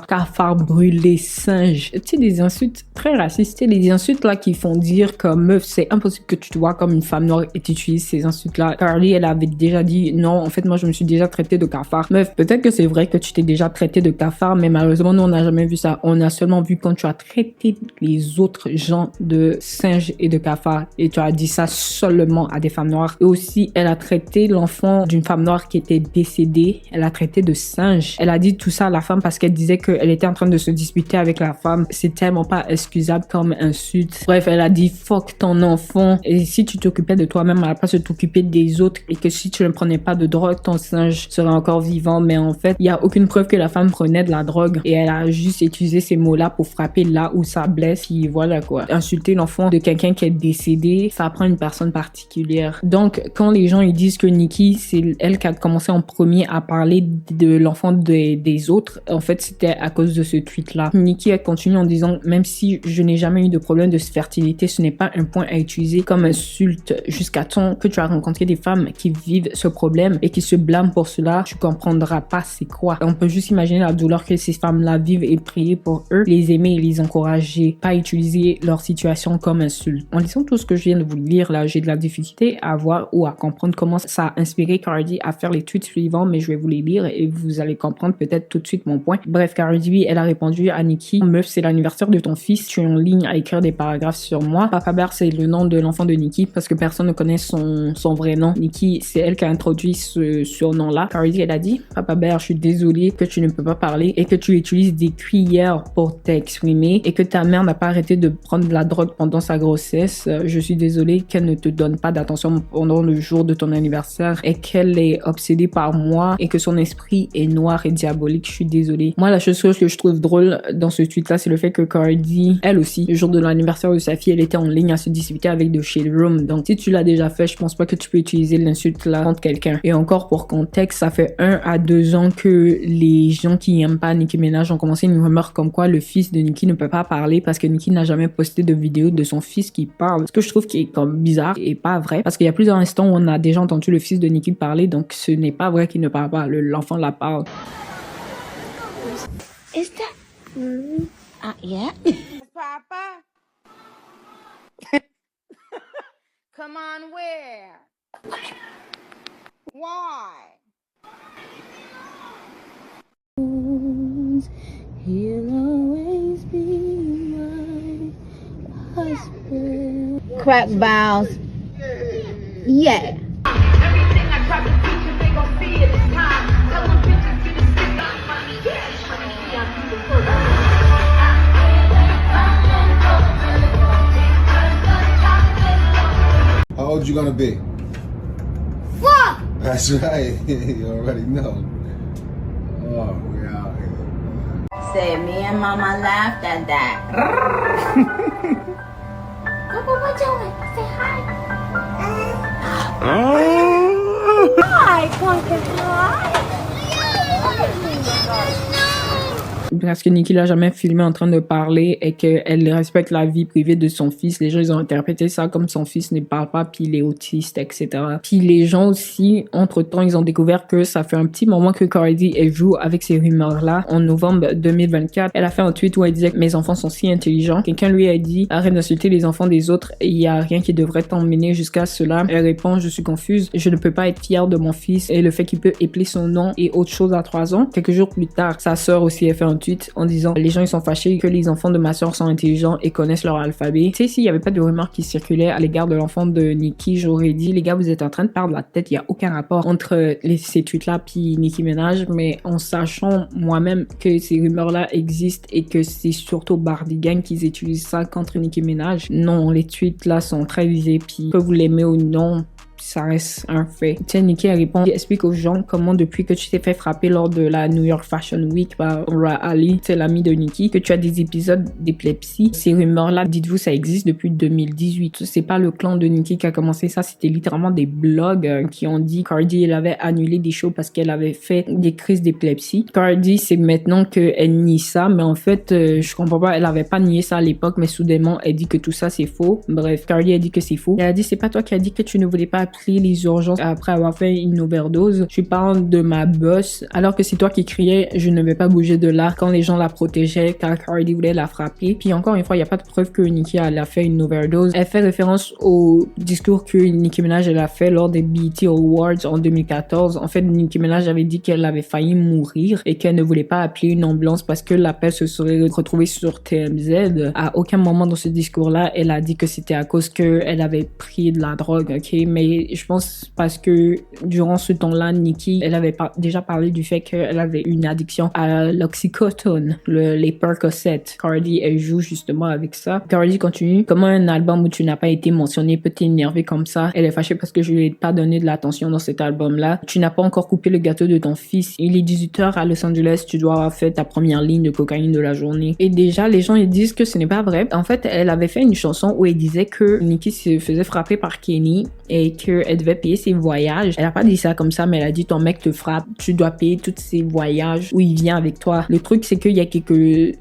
[SPEAKER 1] cafards brûlés, singes. Tu sais, des insultes très racistes, tu sais, des insultes là qui font dire comme meuf c'est impossible que tu te vois comme une femme noire et tu utilises ces insultes-là. Cardi, elle avait déjà dit non, en fait, moi, je me suis déjà traitée de cafard. Meuf, peut-être que c'est vrai que tu t'es déjà traité de cafard, mais malheureusement, nous, on n'a jamais vu ça. On a seulement vu quand tu as traité les autres gens de singes et de cafards. Et tu as dit ça seulement à des femmes noires. Et aussi, elle a traité l'enfant d'une femme noire qui était décédée. Elle a traité de singe. Elle a dit tout ça à la femme parce qu'elle disait qu'elle était en train de se disputer avec la femme. C'est tellement pas excusable comme insulte. Bref, elle a dit fuck ton enfant. Et si tu t'occupais de toi-même à la place de t'occuper des autres et que si tu ne prenais pas de drogue, ton singe serait encore vivant. Mais en fait, il n'y a aucune preuve que la femme prenait de la drogue et elle a juste utilisé ces mots-là pour frapper là où ça blesse. Puis voilà quoi. Insulter l'enfant de quelqu'un qui est décédé, ça prend une personne particulière. Donc, quand les gens ils disent que Nicki, c'est elle qui a commencé en premier à parler de l'enfant des autres, en fait, c'était à cause de ce tweet-là. Nicki, elle continue en disant, même si je n'ai jamais eu de problème de fertilité, ce n'est pas un point à utiliser comme insulte. jusqu'à temps que tu as rencontré des femmes qui vivent ce problème et qui se blâment pour cela, tu comprendras pas c'est quoi. On peut juste imaginer la douleur que ces femmes-là vivent et prier pour eux, les aimer et les encourager, pas utiliser leur situation comme insulte. En lisant tout ce que je viens de vous lire là, j'ai de la difficulté à voir ou à comprendre comment ça a inspiré Cardi à faire les tweets suivants, mais je vais vous les lire et vous allez comprendre peut-être tout de suite mon point. Bref, Cardi, elle a répondu à Nicki: meuf, c'est l'anniversaire de ton fils, tu es en ligne à écrire des paragraphes sur moi. Papa Bear, c'est le nom de l'enfant de Nicki parce que personne ne connaît son vrai nom. Nicki, c'est elle qui a introduit ce surnom-là. Cardi, elle a dit: Papa Bear, je suis désolée que tu ne peux pas parler et que tu utilises des cuillères pour t'exprimer et que ta mère n'a pas arrêté de prendre de la drogue pendant sa grossesse. Je suis désolée qu'elle ne te donne pas d'attention pendant le jour de ton anniversaire et qu'elle est obsédée par moi et que son esprit est noir et diabolique. Je suis désolée. Moi, la chose que je trouve drôle dans ce tweet-là, c'est le fait que Cardi, elle aussi, le jour de l'anniversaire de sa fille, elle était en ligne à se disputer avec de Shade Room. Donc, si tu l'as déjà fait, je pense pas que tu peux utiliser l'insulte là contre quelqu'un. Et encore pour contexte, ça fait 1 à 2 ans que les gens qui aiment pas Nicki Minaj ont commencé une rumeur comme quoi le fils de Nicki ne peut pas parler parce que Nicki n'a jamais posté de vidéo de son fils qui parle. Ce que je trouve qui est comme bizarre et pas vrai parce qu'il y a plusieurs instants où on a déjà entendu le fils de Nicki parler, donc ce n'est pas vrai qu'il ne parle pas. L'enfant la parle.
[SPEAKER 3] Is that? Yeah.
[SPEAKER 4] Papa? Come on, where? Why?
[SPEAKER 3] He'll always be my husband.
[SPEAKER 4] Crack vows. Yeah.
[SPEAKER 5] Everything I try to teach you, they gon' see it this time. Tell them bitches get it sick on money. Cash money, I'm beautiful.
[SPEAKER 6] How old you gonna be?
[SPEAKER 4] Fuck!
[SPEAKER 6] That's right. You already know. Oh, we out here.
[SPEAKER 5] Said me and mama laughed at that.
[SPEAKER 3] Papa, what doing? Say hi.
[SPEAKER 4] Hi, pumpkin pie.
[SPEAKER 1] Parce que Nicki l'a jamais filmé en train de parler et qu'elle respecte la vie privée de son fils. Les gens, ils ont interprété ça comme son fils ne parle pas, puis il est autiste, etc. Puis les gens aussi, entre-temps, ils ont découvert que ça fait un petit moment que Cardi elle joue avec ces rumeurs-là. En novembre 2024, elle a fait un tweet où elle disait que mes enfants sont si intelligents. Quelqu'un lui a dit: arrête d'insulter les enfants des autres, il y a rien qui devrait t'emmener jusqu'à cela. Elle répond: je suis confuse, je ne peux pas être fière de mon fils et le fait qu'il peut épeler son nom et autre chose à 3 ans. Quelques jours plus tard, sa sœur aussi a fait un tweet en disant: les gens ils sont fâchés que les enfants de ma soeur sont intelligents et connaissent leur alphabet. Tu sais, s'il y avait pas de rumeurs qui circulaient à l'égard de l'enfant de Nicki, j'aurais dit: les gars, vous êtes en train de perdre la tête, il y a aucun rapport entre ces tweets là puis Nicki Minaj. Mais en sachant moi-même que ces rumeurs là existent et que c'est surtout Bardi Gang qui utilisent ça contre Nicki Minaj, non, les tweets là sont très visés, puis que vous l'aimez ou non, ça reste un fait. Tiens, Nicki répond: explique aux gens comment depuis que tu t'es fait frapper lors de la New York Fashion Week par Ra Ali, c'est l'ami de Nicki, que tu as des épisodes d'épilepsie. Ces rumeurs-là, dites-vous, ça existe depuis 2018. C'est pas le clan de Nicki qui a commencé ça, c'était littéralement des blogs qui ont dit Cardi, elle avait annulé des shows parce qu'elle avait fait des crises d'épilepsie. Cardi, c'est maintenant qu'elle nie ça, mais en fait, je comprends pas, elle avait pas nié ça à l'époque, mais soudainement, elle dit que tout ça, c'est faux. Bref, Cardi a dit que c'est faux. Elle a dit: c'est pas toi qui as dit que tu ne voulais pas appeler les urgences après avoir fait une overdose. Je parle de ma boss, alors que c'est toi qui criais: je ne vais pas bouger de là, quand les gens la protégeaient, car Cardi voulait la frapper. Puis encore une fois, il n'y a pas de preuve que Nicki a fait une overdose. Elle fait référence au discours que Nicki Minaj elle a fait lors des BET Awards en 2014. En fait, Nicki Minaj avait dit qu'elle avait failli mourir et qu'elle ne voulait pas appeler une ambulance parce que l'appel se serait retrouvé sur TMZ. À aucun moment dans ce discours-là, elle a dit que c'était à cause qu'elle avait pris de la drogue, ok? Mais je pense parce que durant ce temps-là, Nicki, elle avait déjà parlé du fait qu'elle avait une addiction à l'oxycodone, les Percocet. Cardi, elle joue justement avec ça. Cardi continue: comment un album où tu n'as pas été mentionné peut t'énerver comme ça? Elle est fâchée parce que je lui ai pas donné de l'attention dans cet album-là. Tu n'as pas encore coupé le gâteau de ton fils. Il est 18h à Los Angeles, tu dois avoir fait ta première ligne de cocaïne de la journée. Et déjà, les gens, ils disent que ce n'est pas vrai. En fait, elle avait fait une chanson où elle disait que Nicki se faisait frapper par Kenny et qu'elle devait payer ses voyages. Elle a pas dit ça comme ça, mais elle a dit: ton mec te frappe, tu dois payer tous ses voyages où il vient avec toi. Le truc, c'est qu'il y a quelques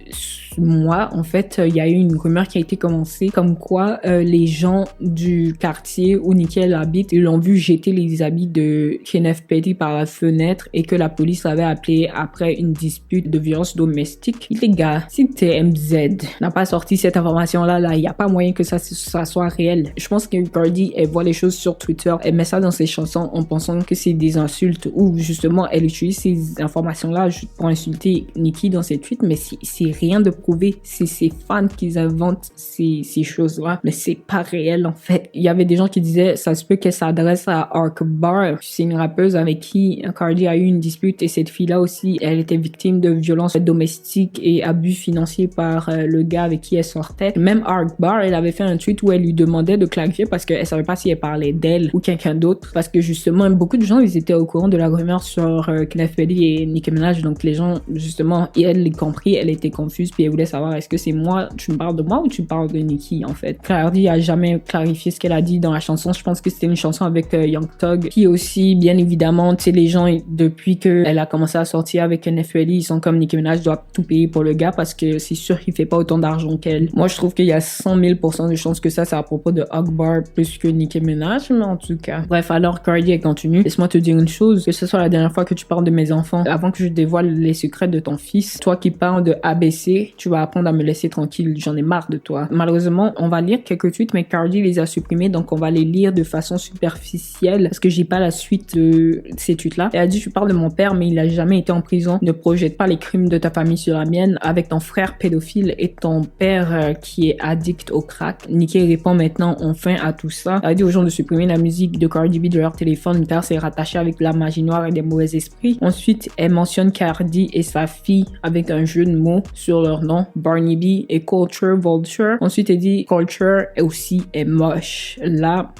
[SPEAKER 1] mois, en fait, il y a eu une rumeur qui a été commencée comme quoi les gens du quartier où Nicki habite, ils l'ont vu jeter les habits de Kenneth Petty par la fenêtre et que la police l'avait appelé après une dispute de violence domestique. Les gars, si TMZ n'a pas sorti cette information-là, il n'y a pas moyen que ça soit réel. Je pense que Cardi, elle voit les choses sur Twitter, elle met ça dans ses chansons en pensant que c'est des insultes ou justement elle utilise ces informations-là pour insulter Nicki dans ses tweets, mais c'est rien de prouvé. C'est ses fans qui inventent ces choses-là, mais c'est pas réel en fait. Il y avait des gens qui disaient ça se peut qu'elle s'adresse à Ark Bar. C'est une rappeuse avec qui Cardi a eu une dispute et cette fille-là aussi, elle était victime de violences domestiques et abus financiers par le gars avec qui elle sortait. Même Ark Bar, elle avait fait un tweet où elle lui demandait de clarifier parce qu'elle savait pas si elle parlait d'elle ou quelqu'un d'autre, parce que justement beaucoup de gens ils étaient au courant de la rumeur sur Kenneth Petty et Nicki Minaj, donc les gens justement, et elle les compris, elle était confuse puis elle voulait savoir est-ce que c'est moi, tu me parles de moi ou tu parles de Nicki en fait. Cardi a jamais clarifié ce qu'elle a dit dans la chanson. Je pense que c'était une chanson avec Young Thug qui aussi bien évidemment, tu sais, les gens depuis que elle a commencé à sortir avec Kenneth Petty, ils sont comme Nicki Minaj doit tout payer pour le gars parce que c'est sûr qu'il fait pas autant d'argent qu'elle. Moi je trouve qu'il y a 100 000% de chances que ça c'est à propos de Akbar plus que Nicki Minaj, mais en tout cas. Bref, alors Cardi elle continue. Laisse-moi te dire une chose, que ce soit la dernière fois que tu parles de mes enfants, avant que je dévoile les secrets de ton fils, toi qui parles de ABC, tu vas apprendre à me laisser tranquille, j'en ai marre de toi. Malheureusement, on va lire quelques tweets, mais Cardi les a supprimés, donc on va les lire de façon superficielle, parce que j'ai pas la suite de ces tweets-là. Elle a dit, tu parles de mon père, mais il a jamais été en prison. Ne projette pas les crimes de ta famille sur la mienne, avec ton frère pédophile et ton père qui est addict au crack. Nicki répond maintenant enfin à tout ça. Elle a dit aux gens de supprimer la musique de Cardi B de leur téléphone, car c'est rattaché avec la magie noire et des mauvais esprits. Ensuite, elle mentionne Cardi et sa fille avec un jeu de mots sur leur nom, Barney B et Culture Vulture. Ensuite, elle dit Culture aussi est moche. Là,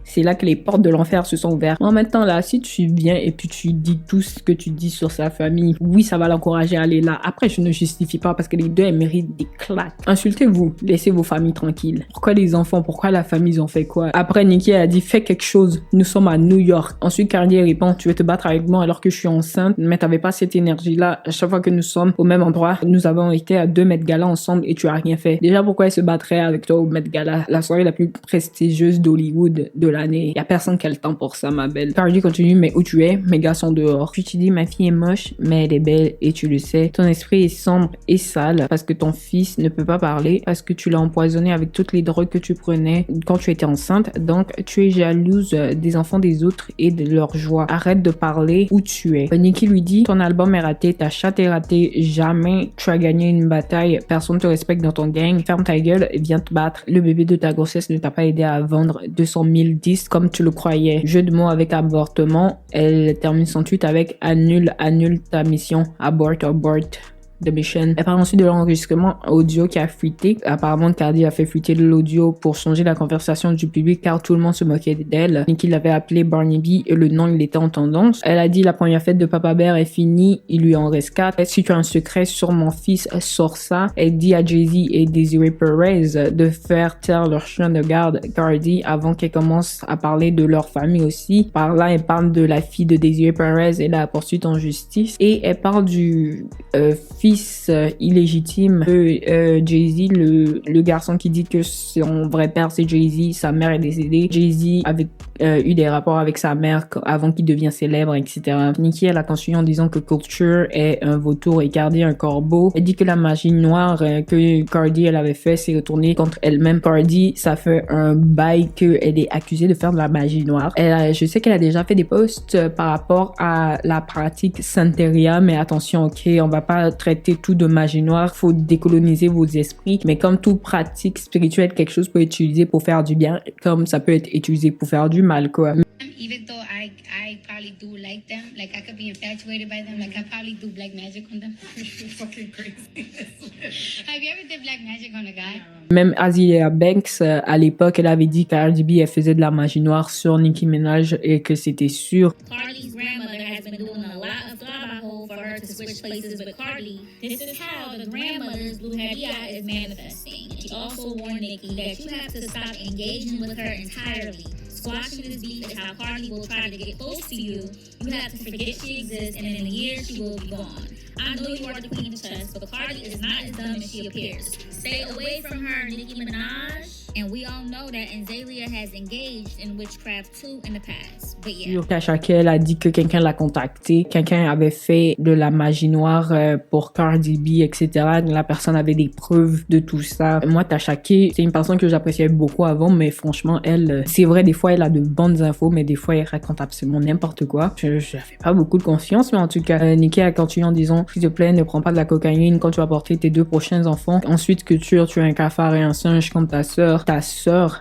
[SPEAKER 1] c'est là que les portes de l'enfer se sont ouvertes. En même temps, là, si tu viens et puis tu dis tout ce que tu dis sur sa famille, oui, ça va l'encourager à aller là. Après, je ne justifie pas parce que les deux, elles méritent des claques. Insultez-vous, laissez vos familles tranquilles. Pourquoi les enfants? Pourquoi la famille, ils ont fait quoi? Après, Nicki a dit, fais quelque chose. Nous sommes à New York. Ensuite, Cardi répond, tu veux te battre avec moi alors que je suis enceinte, mais t'avais pas cette énergie-là. À chaque fois que nous sommes au même endroit, nous avons été à 2 Met Gala ensemble et tu as rien fait. Déjà, pourquoi elle se battrait avec toi au Met Gala? La soirée la plus prestigieuse d'Hollywood de l'année. Y a personne qui a le temps pour ça, ma belle. Cardi continue, mais où tu es? Mes gars sont dehors. Puis tu dis, ma fille est moche, mais elle est belle et tu le sais. Ton esprit est sombre et sale parce que ton fils ne peut pas parler, parce que tu l'as empoisonné avec toutes les drogues que tu prenais quand tu étais enceinte. Donc, tu es jalouse des enfants des autres et de leur joie. Arrête de parler où tu es. Nicki lui dit, ton album est raté, ta chatte est ratée, jamais tu as gagné une bataille, personne te respecte dans ton gang. Ferme ta gueule et viens te battre. Le bébé de ta grossesse ne t'a pas aidé à vendre 200 000 disques comme tu le croyais. Jeu de mots avec avortement. Elle termine son tweet avec annule ta mission. Abort the mission. Elle parle ensuite de l'enregistrement audio qui a fuité. Apparemment, Cardi a fait fuiter l'audio pour changer la conversation du public car tout le monde se moquait d'elle. Nicki l'avait appelé Barney B et le nom il était en tendance. Elle a dit la première fête de Papa Bear est finie, il lui en reste 4. Si tu as un secret sur mon fils, sors ça. Elle dit à Jay-Z et Desiree Perez de faire taire leur chien de garde Cardi avant qu'elle commence à parler de leur famille aussi. Par là, elle parle de la fille de Desiree Perez et la poursuite en justice. Et elle parle du fils illégitime de Jay-Z, le garçon qui dit que son vrai père c'est Jay-Z, sa mère est décédée. Jay-Z avait eu des rapports avec sa mère avant qu'il devienne célèbre, etc. Nicki elle a continué en disant que Culture est un vautour et Cardi un corbeau. Elle dit que la magie noire que Cardi elle avait fait s'est retournée contre elle-même. Cardi, ça fait un bail qu'elle est accusée de faire de la magie noire. Je sais qu'elle a déjà fait des posts par rapport à la pratique Santeria, mais attention, ok, on va pas traiter tout de magie noire, faut décoloniser vos esprits, mais comme toute pratique spirituelle, quelque chose peut être utilisé pour faire du bien, comme ça peut être utilisé pour faire du mal, quoi.
[SPEAKER 2] Even though I probably do like them, like I could be infatuated by them, like I probably do black magic on them. You're fucking crazy. Have you ever did black magic on a guy?
[SPEAKER 1] Même Azealia Banks, à l'époque, elle avait dit qu'Cardi B, elle faisait de la magie noire sur Nicki Minaj et que c'était sûr.
[SPEAKER 3] Cardi's grandmother has been doing a lot of gabaho for her to switch places with Cardi. This is how the grandmother's blue heavy eye is manifesting. She also warned Nicki that you have to stop engaging with her entirely. Squashing this beef is how Cardi will try to get close to you. You have to forget she exists, and in a year she will be gone. I know you are the queen of chess, but Cardi is not as dumb as she appears. Stay away from her, Nicki Minaj. And we all know that Azealia has engaged in witchcraft too in the past. But yeah.
[SPEAKER 1] Tasha K, elle a dit que quelqu'un l'a contacté, quelqu'un avait fait de la magie noire pour Cardi B, etc. La personne avait des preuves de tout ça. Moi, Tasha K, c'est une personne que j'appréciais beaucoup avant, mais franchement, elle, c'est vrai, des fois, elle a de bonnes infos, mais des fois, elle raconte absolument n'importe quoi. Je ne fais pas beaucoup de confiance, mais en tout cas, Nicki a continué en disant, s'il te plaît, ne prends pas de la cocaïne quand tu vas porter tes 2 prochains enfants. Ensuite, que tu as un cafard et un singe comme ta sœur,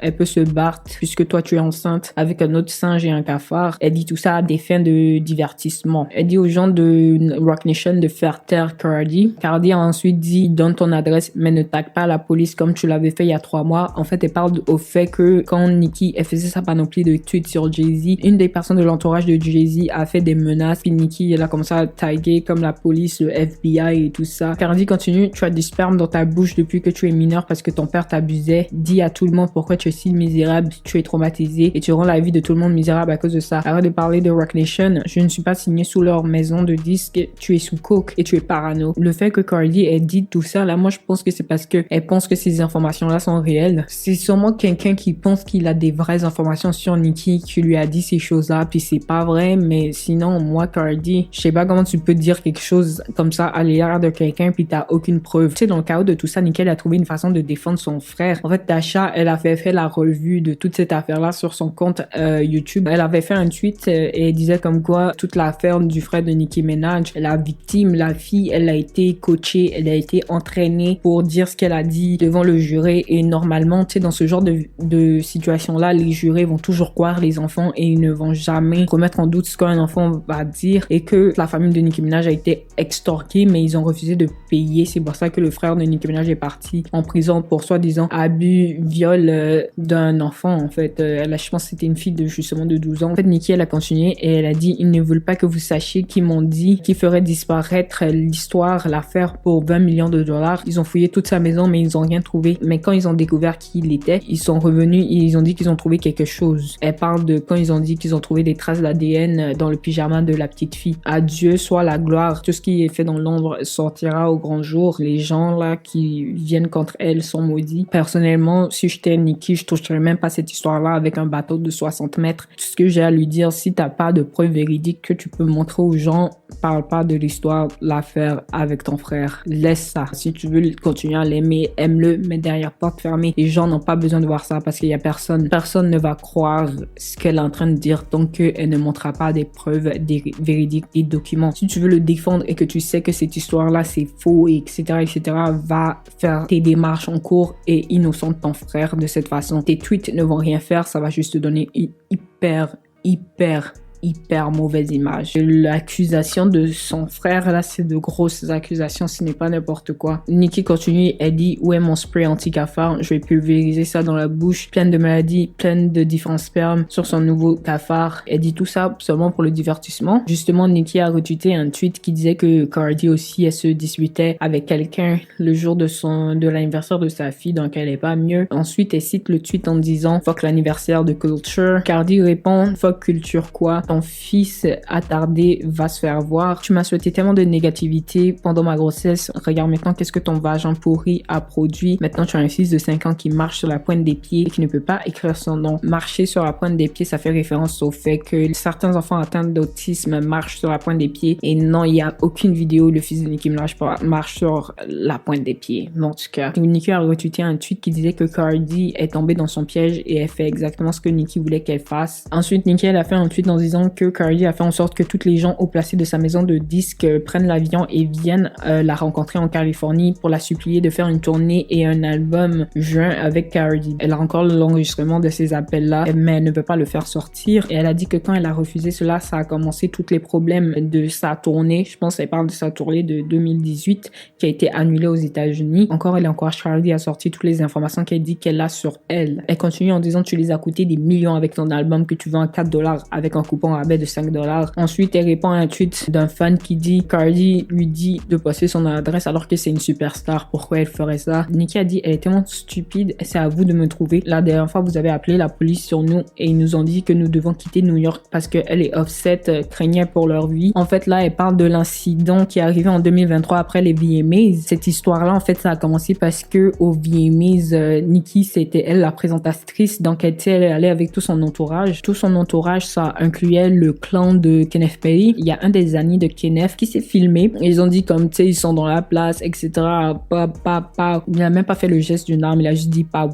[SPEAKER 1] elle peut se battre puisque toi tu es enceinte avec un autre singe et un cafard. Elle dit tout ça à des fins de divertissement. Elle dit aux gens de Roc Nation de faire taire Cardi. Cardi a ensuite dit, donne ton adresse mais ne tag pas la police comme tu l'avais fait il y a 3 mois. En fait, elle parle au fait que quand Nicki, elle faisait sa panoplie de tweets sur Jay-Z, une des personnes de l'entourage de Jay-Z a fait des menaces, puis Nicki, elle a commencé à taguer comme la police, le FBI et tout ça. Cardi continue, tu as du sperme dans ta bouche depuis que tu es mineur parce que ton père t'abusait. Dis à tout le monde pourquoi tu es si misérable, tu es traumatisé et tu rends la vie de tout le monde misérable à cause de ça. Arrête de parler de Roc Nation. Je ne suis pas signé sous leur maison de disques. Tu es sous coke et tu es parano. Le fait que Cardi ait dit tout ça, là, moi, je pense que c'est parce que elle pense que ces informations-là sont réelles. C'est sûrement quelqu'un qui pense qu'il a des vraies informations sur Nicki qui lui a dit ces choses-là, puis c'est pas vrai, mais sinon, moi, Cardi, je sais pas comment tu peux dire quelque chose comme ça à l'égard de quelqu'un puis t'as aucune preuve. Tu sais, dans le chaos de tout ça, Nicki a trouvé une façon de défendre son frère. En fait, Tasha, elle a fait la revue de toute cette affaire-là sur son compte YouTube. Elle avait fait un tweet et elle disait comme quoi toute l'affaire du frère de Nicki Minaj, la victime, la fille, elle a été coachée, elle a été entraînée pour dire ce qu'elle a dit devant le juré et normalement, tu sais, dans ce genre de situation-là, les jurés vont toujours croire les enfants et ils ne vont jamais remettre en doute ce qu'un enfant va dire et que la famille de Nicki Minaj a été extorquée mais ils ont refusé de payer. C'est pour ça que le frère de Nicki Minaj est parti en prison pour soi-disant abus, viol d'un enfant en fait. Je pense que c'était une fille de justement de 12 ans. En fait, Nicki, elle a continué et elle a dit, ils ne veulent pas que vous sachiez qu'ils m'ont dit qu'ils feraient disparaître l'histoire, l'affaire pour 20 millions de dollars. Ils ont fouillé toute sa maison mais ils ont rien trouvé. Mais quand ils ont découvert qui il était, ils sont revenus et ils ont dit qu'ils ont trouvé quelque chose. Elle parle de quand ils ont dit qu'ils ont trouvé des traces d'ADN dans le pyjama de la petite fille. À Dieu soit la gloire. Tout ce qui est fait dans l'ombre sortira au grand jour. Les gens là qui viennent contre elle sont maudits. Personnellement, si j'étais Nicki, je toucherais même pas cette histoire-là avec un bateau de 60 mètres. Tout ce que j'ai à lui dire, si t'as pas de preuves véridiques que tu peux montrer aux gens, parle pas de l'histoire, l'affaire avec ton frère. Laisse ça. Si tu veux continuer à l'aimer, aime-le, mais derrière porte fermée. Les gens n'ont pas besoin de voir ça parce qu'il y a personne. Personne ne va croire ce qu'elle est en train de dire tant qu'elle ne montrera pas des preuves, des véridiques, des documents. Si tu veux le défendre et que tu sais que cette histoire-là c'est faux, etc., va faire tes démarches en cours et innocente ton frère de cette façon. Tes tweets ne vont rien faire, ça va juste te donner une hyper mauvaise image. L'accusation de son frère, là, c'est de grosses accusations, ce n'est pas n'importe quoi. Nicki continue, elle dit, où est mon spray anti-cafard? Je vais pulvériser ça dans la bouche, pleine de maladies, pleine de différents spermes sur son nouveau cafard. Elle dit tout ça seulement pour le divertissement. Justement, Nicki a retweeté un tweet qui disait que Cardi aussi, elle se disputait avec quelqu'un le jour de l'anniversaire de sa fille, donc elle est pas mieux. Ensuite, elle cite le tweet en disant, fuck l'anniversaire de Culture. Cardi répond, fuck Culture quoi? Ton fils attardé va se faire voir. Tu m'as souhaité tellement de négativité pendant ma grossesse. Regarde maintenant qu'est-ce que ton vagin pourri a produit. Maintenant, tu as un fils de 5 ans qui marche sur la pointe des pieds et qui ne peut pas écrire son nom. Marcher sur la pointe des pieds, ça fait référence au fait que certains enfants atteints d'autisme marchent sur la pointe des pieds. Et non, il n'y a aucune vidéo où le fils de Nicki Minaj marche sur la pointe des pieds. Mais en tout cas, Nicki a retweeté un tweet qui disait que Cardi est tombée dans son piège et elle fait exactement ce que Nicki voulait qu'elle fasse. Ensuite, Nicki, elle a fait un tweet en disant que Cardi a fait en sorte que toutes les gens haut placés de sa maison de disques prennent l'avion et viennent la rencontrer en Californie pour la supplier de faire une tournée et un album juin avec Cardi. Elle a encore l'enregistrement de ces appels-là, mais elle ne peut pas le faire sortir. Et elle a dit que quand elle a refusé cela, ça a commencé tous les problèmes de sa tournée. Je pense qu'elle parle de sa tournée de 2018 qui a été annulée aux États-Unis. Encore, elle encourage Cardi à sortir toutes les informations qu'elle dit qu'elle a sur elle. Elle continue en disant, tu les as coûté des millions avec ton album que tu vends à $4 avec un coupon coupon rabais de $5. Ensuite, elle répond à un tweet d'un fan qui dit Cardi lui dit de poster son adresse alors que c'est une superstar. Pourquoi elle ferait ça? Nicki a dit elle est tellement stupide, c'est à vous de me trouver. La dernière fois, vous avez appelé la police sur nous et ils nous ont dit que nous devons quitter New York parce que elle et Offset craignaient pour leur vie. En fait, là, elle parle de l'incident qui est arrivé en 2023 après les VMAs. Cette histoire-là, en fait, ça a commencé parce que aux VMAs, Nicki, c'était elle la présentatrice, donc elle allait avec tout son entourage. Tout son entourage, ça incluait le clan de Kenneth Perry. Il y a un des amis de Kenneth qui s'est filmé. Ils ont dit comme, tu sais, ils sont dans la place, etc. Il a même pas fait le geste d'une arme, il a juste dit pow.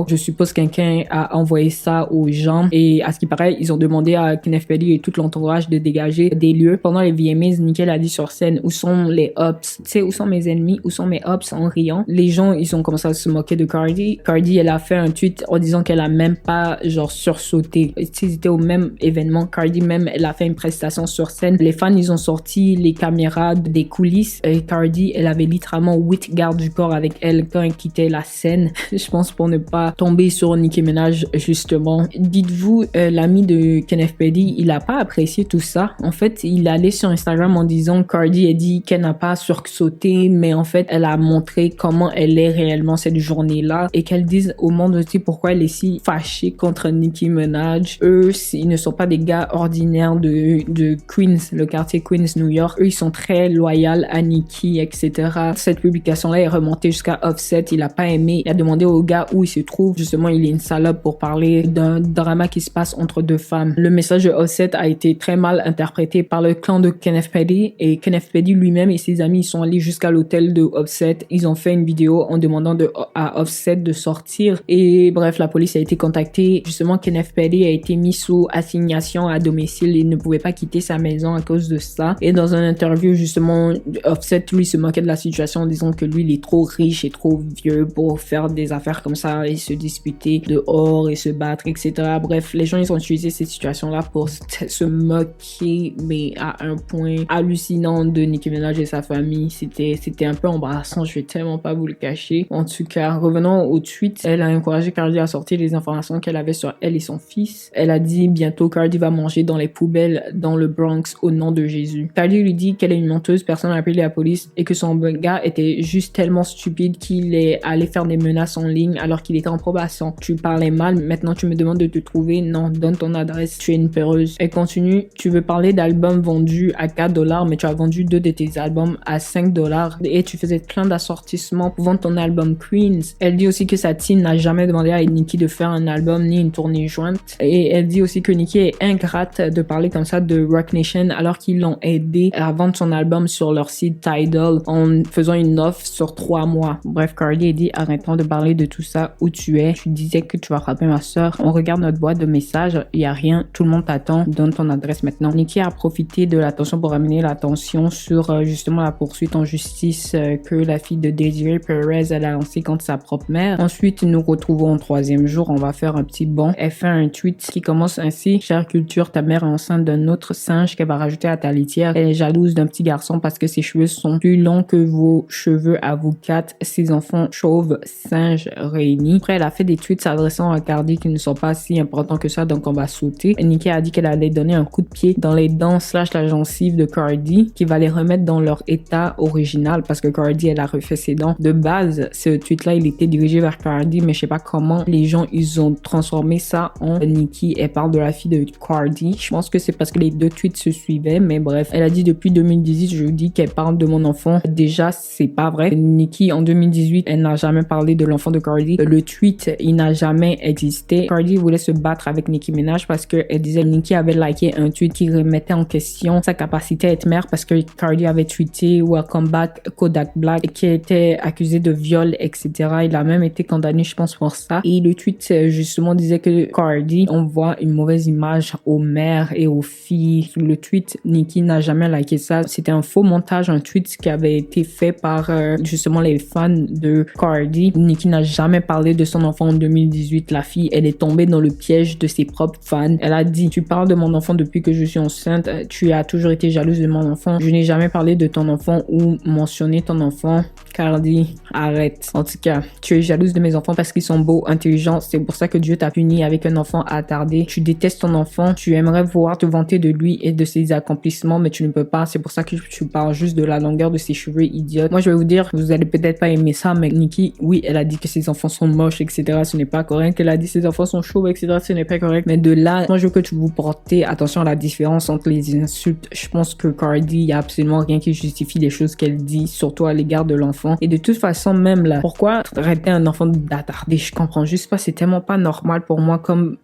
[SPEAKER 1] Je suppose quelqu'un a envoyé ça aux gens et à ce qui paraît, ils ont demandé à Kenneth Perry et tout l'entourage de dégager des lieux. Pendant les VMAs, Nicki a dit sur scène, où sont les ops? Tu sais, où sont mes ennemis? Où sont mes ops? En riant. Les gens, ils ont commencé à se moquer de Cardi. Cardi, elle a fait un tweet en disant qu'elle a même pas, genre, sursauté. Ils étaient au même événement. Cardi même, elle a fait une prestation sur scène. Les fans, ils ont sorti les caméras des coulisses et Cardi, elle avait littéralement 8 gardes du corps avec elle quand elle quittait la scène. Je pense pour ne pas tomber sur Nicki Minaj, justement. Dites-vous, l'ami de Kenneth Perry, il a pas apprécié tout ça. En fait, il allait sur Instagram en disant Cardi a dit qu'elle n'a pas sursauté, mais en fait, elle a montré comment elle est réellement cette journée-là et qu'elle dise au monde aussi pourquoi elle est si fâchée contre Nicki Minaj. Eux, ils ne sont pas des gars ordinaires de Queens, le quartier Queens, New York. Eux, ils sont très loyaux à Nicki, etc. Cette publication-là est remontée jusqu'à Offset. Il a pas aimé. Il a demandé au gars où il se trouve. Justement, il est une salope pour parler d'un drama qui se passe entre deux femmes. Le message de Offset a été très mal interprété par le clan de Kenneth Perry et Kenneth Perry lui-même et ses amis, ils sont allés jusqu'à l'hôtel de Offset. Ils ont fait une vidéo en demandant à Offset de sortir et bref, la police a été contactée. Justement, Kenneth Perry a été mis sous assignation à domicile. Il ne pouvait pas quitter sa maison à cause de ça. Et dans une interview, justement, Offset, lui, se moquait de la situation en disant que lui, il est trop riche et trop vieux pour faire des affaires comme ça et se disputer dehors et se battre, etc. Bref, les gens, ils ont utilisé ces situations-là pour se moquer, mais à un point hallucinant de Nicki Minaj et sa famille. C'était un peu embarrassant, je vais tellement pas vous le cacher. En tout cas, revenons au tweet, elle a encouragé Cardi à sortir les informations qu'elle avait sur elle et son fils. Elle a dit bientôt Cardi va manger dans les poubelles dans le Bronx au nom de Jésus. Cardi lui dit qu'elle est une menteuse, personne n'a appelé la police et que son gars était juste tellement stupide qu'il est allé faire des menaces en ligne alors qu'il était en probation. Tu parlais mal, maintenant tu me demandes de te trouver. Non, donne ton adresse, tu es une peureuse. Elle continue, tu veux parler d'albums vendus à $4, mais tu as vendu 2 de tes albums à $5 et tu faisais plein d'assortissements pour vendre ton album Queens. Elle dit aussi que sa team n'a jamais demandé à Nicki de faire un album ni une tournée jointe. Et elle dit aussi que Nicki est ingrate de parler comme ça de Roc Nation alors qu'ils l'ont aidé à vendre son album sur leur site Tidal en faisant une offre sur 3 mois. Bref, Cardi a dit arrêtons de parler de tout ça, où tu es. Tu disais que tu vas frapper ma soeur. On regarde notre boîte de messages, il y a rien, tout le monde t'attend, donne ton adresse maintenant. Nicki a profité de l'attention pour amener l'attention sur justement la poursuite en justice que la fille de Desiree Perez elle a lancée contre sa propre mère. Ensuite, nous retrouvons au 3e jour, on va faire un petit bond. Elle fait un tweet qui commence ainsi: chère culture, ta mère est enceinte d'un autre singe qu'elle va rajouter à ta litière. Elle est jalouse d'un petit garçon parce que ses cheveux sont plus longs que vos cheveux à vous 4, ses enfants chauves singes réunis. Après, elle a fait des tweets s'adressant à Cardi qui ne sont pas si importants que ça, donc on va sauter. Nicki a dit qu'elle allait donner un coup de pied dans les dents / la gencive de Cardi, qui va les remettre dans leur état original parce que Cardi, elle a refait ses dents. De base, ce tweet-là, il était dirigé vers Cardi, mais je sais pas comment les gens, ils ont transformé ça en Nicki. Elle parle de la fille de Cardi. Je pense que c'est parce que les deux tweets se suivaient, mais bref. Elle a dit depuis 2018, je vous dis qu'elle parle de mon enfant. Déjà, c'est pas vrai. Nicki, en 2018, elle n'a jamais parlé de l'enfant de Cardi. Le tweet, il n'a jamais existé. Cardi voulait se battre avec Nicki Minaj parce que elle disait Nicki avait liké un tweet qui remettait en question sa capacité à être mère parce que Cardi avait tweeté Welcome back Kodak Black qui était accusé de viol, etc. Il a même été condamné, je pense, pour ça. Et le tweet, justement, disait que Cardi envoie une mauvaise image aux mères et aux filles. Le tweet, Nicki n'a jamais liké ça. C'était un faux montage, un tweet qui avait été fait par, justement, les fans de Cardi. Nicki n'a jamais parlé de son enfant en 2018. La fille, elle est tombée dans le piège de ses propres fans. Elle a dit, tu parles de mon enfant depuis que je suis enceinte. Tu as toujours été jalouse de mon enfant. Je n'ai jamais parlé de ton enfant ou mentionné ton enfant. Cardi, arrête. En tout cas, tu es jalouse de mes enfants parce qu'ils sont beaux, intelligents. C'est pour ça que Dieu t'a puni avec un enfant attardé. Tu détestes ton enfant. tu aimerais voir te vanter de lui et de ses accomplissements, mais tu ne peux pas. C'est pour ça que tu parles juste de la longueur de ses cheveux idiotes. Moi, je vais vous dire, vous allez peut-être pas aimer ça, mais Nicki, oui, elle a dit que ses enfants sont moches, etc. Ce n'est pas correct. Elle a dit que ses enfants sont chauds, etc. Ce n'est pas correct. Mais de là, moi, je veux que tu vous portez attention à la différence entre les insultes. Je pense que Cardi, il y a absolument rien qui justifie les choses qu'elle dit, surtout à l'égard de l'enfant. Et de toute façon, même là, pourquoi traiter un enfant d'attarder? Je comprends juste pas. C'est tellement pas normal pour moi comme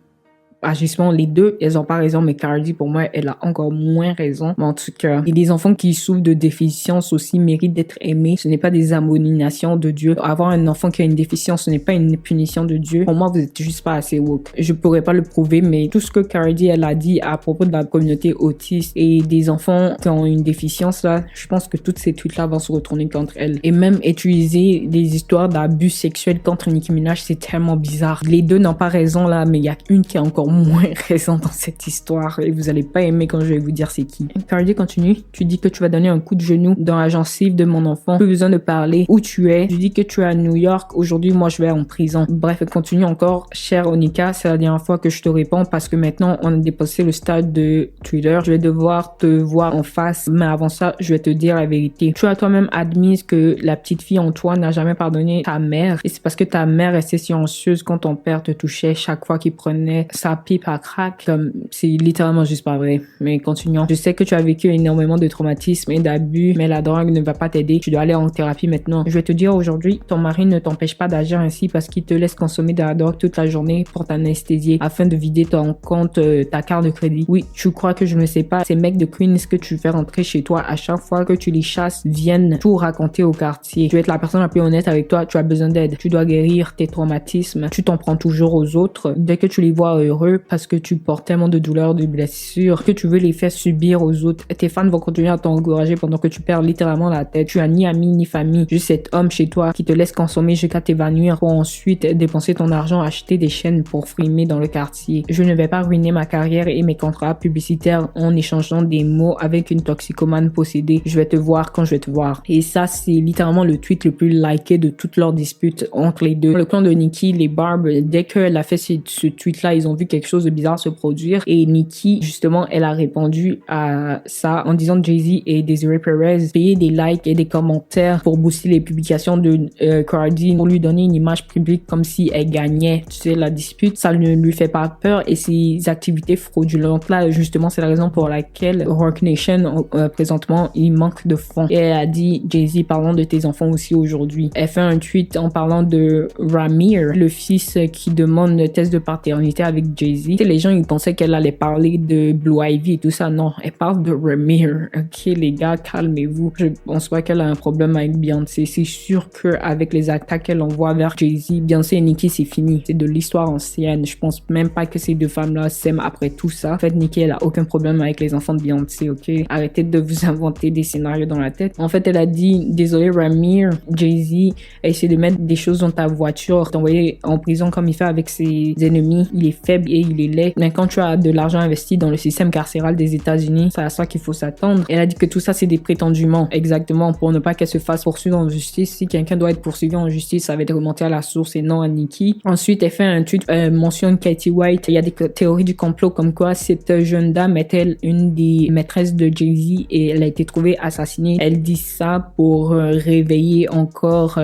[SPEAKER 1] agissement. Les deux, elles ont pas raison, mais Cardi, pour moi, elle a encore moins raison. Mais en tout cas, et les enfants qui souffrent de déficience aussi méritent d'être aimés. Ce n'est pas des abominations de Dieu. Avoir un enfant qui a une déficience, ce n'est pas une punition de Dieu. Pour moi, vous êtes juste pas assez woke. Je pourrais pas le prouver, mais tout ce que Cardi, elle a dit à propos de la communauté autiste et des enfants qui ont une déficience, là, je pense que toutes ces tweets-là vont se retourner contre elle. Et même utiliser des histoires d'abus sexuels contre Nicki Minaj, c'est tellement bizarre. Les deux n'ont pas raison, là, mais il y a une qui a encore moins raison dans cette histoire et vous allez pas aimer quand je vais vous dire c'est qui. Cardi continue. Tu dis que tu vas donner un coup de genou dans la gencive de mon enfant. Plus besoin de parler où tu es. Tu dis que tu es à New York. Aujourd'hui, moi, je vais en prison. Bref, continue encore. Cher Onika, c'est la dernière fois que je te réponds parce que maintenant, on a dépassé le stade de Twitter. Je vais devoir te voir en face. Mais avant ça, je vais te dire la vérité. Tu as toi-même admis que la petite fille en toi n'a jamais pardonné ta mère. Et c'est parce que ta mère restait silencieuse quand ton père te touchait chaque fois qu'il prenait sa pipe à crack. Comme, c'est littéralement juste pas vrai. Mais continuons. Je sais que tu as vécu énormément de traumatismes et d'abus, mais la drogue ne va pas t'aider. Tu dois aller en thérapie maintenant. Je vais te dire aujourd'hui, ton mari ne t'empêche pas d'agir ainsi parce qu'il te laisse consommer de la drogue toute la journée pour t'anesthésier afin de vider ton compte, ta carte de crédit. Oui, tu crois que je ne sais pas. Ces mecs de Queens que tu fais rentrer chez toi à chaque fois que tu les chasses viennent tout raconter au quartier. Tu es la personne la plus honnête avec toi. Tu as besoin d'aide. Tu dois guérir tes traumatismes. Tu t'en prends toujours aux autres. Dès que tu les vois heureux, parce que tu portes tellement de douleurs, de blessures, que tu veux les faire subir aux autres. Tes fans vont continuer à t'encourager pendant que tu perds littéralement la tête. Tu as ni amis ni famille, juste cet homme chez toi qui te laisse consommer jusqu'à t'évanouir pour ensuite dépenser ton argent, acheter des chaînes pour frimer dans le quartier. Je ne vais pas ruiner ma carrière et mes contrats publicitaires en échangeant des mots avec une toxicomane possédée. Je vais te voir quand je vais te voir. Et ça, c'est littéralement le tweet le plus liké de toute leur dispute entre les deux. Le clan de Nicki, les Barbs, dès qu'elle a fait ce tweet-là, ils ont vu quelque chose de bizarre se produire et Nicki, justement, elle a répondu à ça en disant Jay-Z et Desiree Perez payer des likes et des commentaires pour booster les publications de Cardi pour lui donner une image publique comme si elle gagnait. Tu sais, la dispute, ça ne lui fait pas peur et ses activités fraudulentes là, justement, c'est la raison pour laquelle Roc Nation, présentement, il manque de fonds. Et elle a dit, Jay-Z, parlons de tes enfants aussi aujourd'hui. Elle fait un tweet en parlant de Ramir, le fils qui demande le test de paternité avec Jay-Z. Les gens, ils pensaient qu'elle allait parler de Blue Ivy et tout ça. Non, elle parle de Ramir. Ok, les gars, calmez-vous. Je pense pas qu'elle a un problème avec Beyoncé. C'est sûr qu'avec les attaques qu'elle envoie vers Jay-Z, Beyoncé et Nicki, c'est fini. C'est de l'histoire ancienne. Je pense même pas que ces deux femmes-là s'aiment après tout ça. En fait, Nicki, elle a aucun problème avec les enfants de Beyoncé, ok? Arrêtez de vous inventer des scénarios dans la tête. En fait, elle a dit, désolé Ramir, Jay-Z a essayé de mettre des choses dans ta voiture, t'envoyer en prison comme il fait avec ses ennemis. Il est faible et il est laid. Mais quand tu as de l'argent investi dans le système carcéral des États-Unis, c'est à ça qu'il faut s'attendre. Elle a dit que tout ça, c'est des prétenduments. Exactement. Pour ne pas qu'elle se fasse poursuivre en justice. Si quelqu'un doit être poursuivi en justice, ça va être remonté à la source et non à Nicki. Ensuite, elle fait un tweet, mentionne Katie White. Il y a des théories du complot comme quoi cette jeune dame est-elle une des maîtresses de Jay-Z et elle a été trouvée assassinée. Elle dit ça pour réveiller encore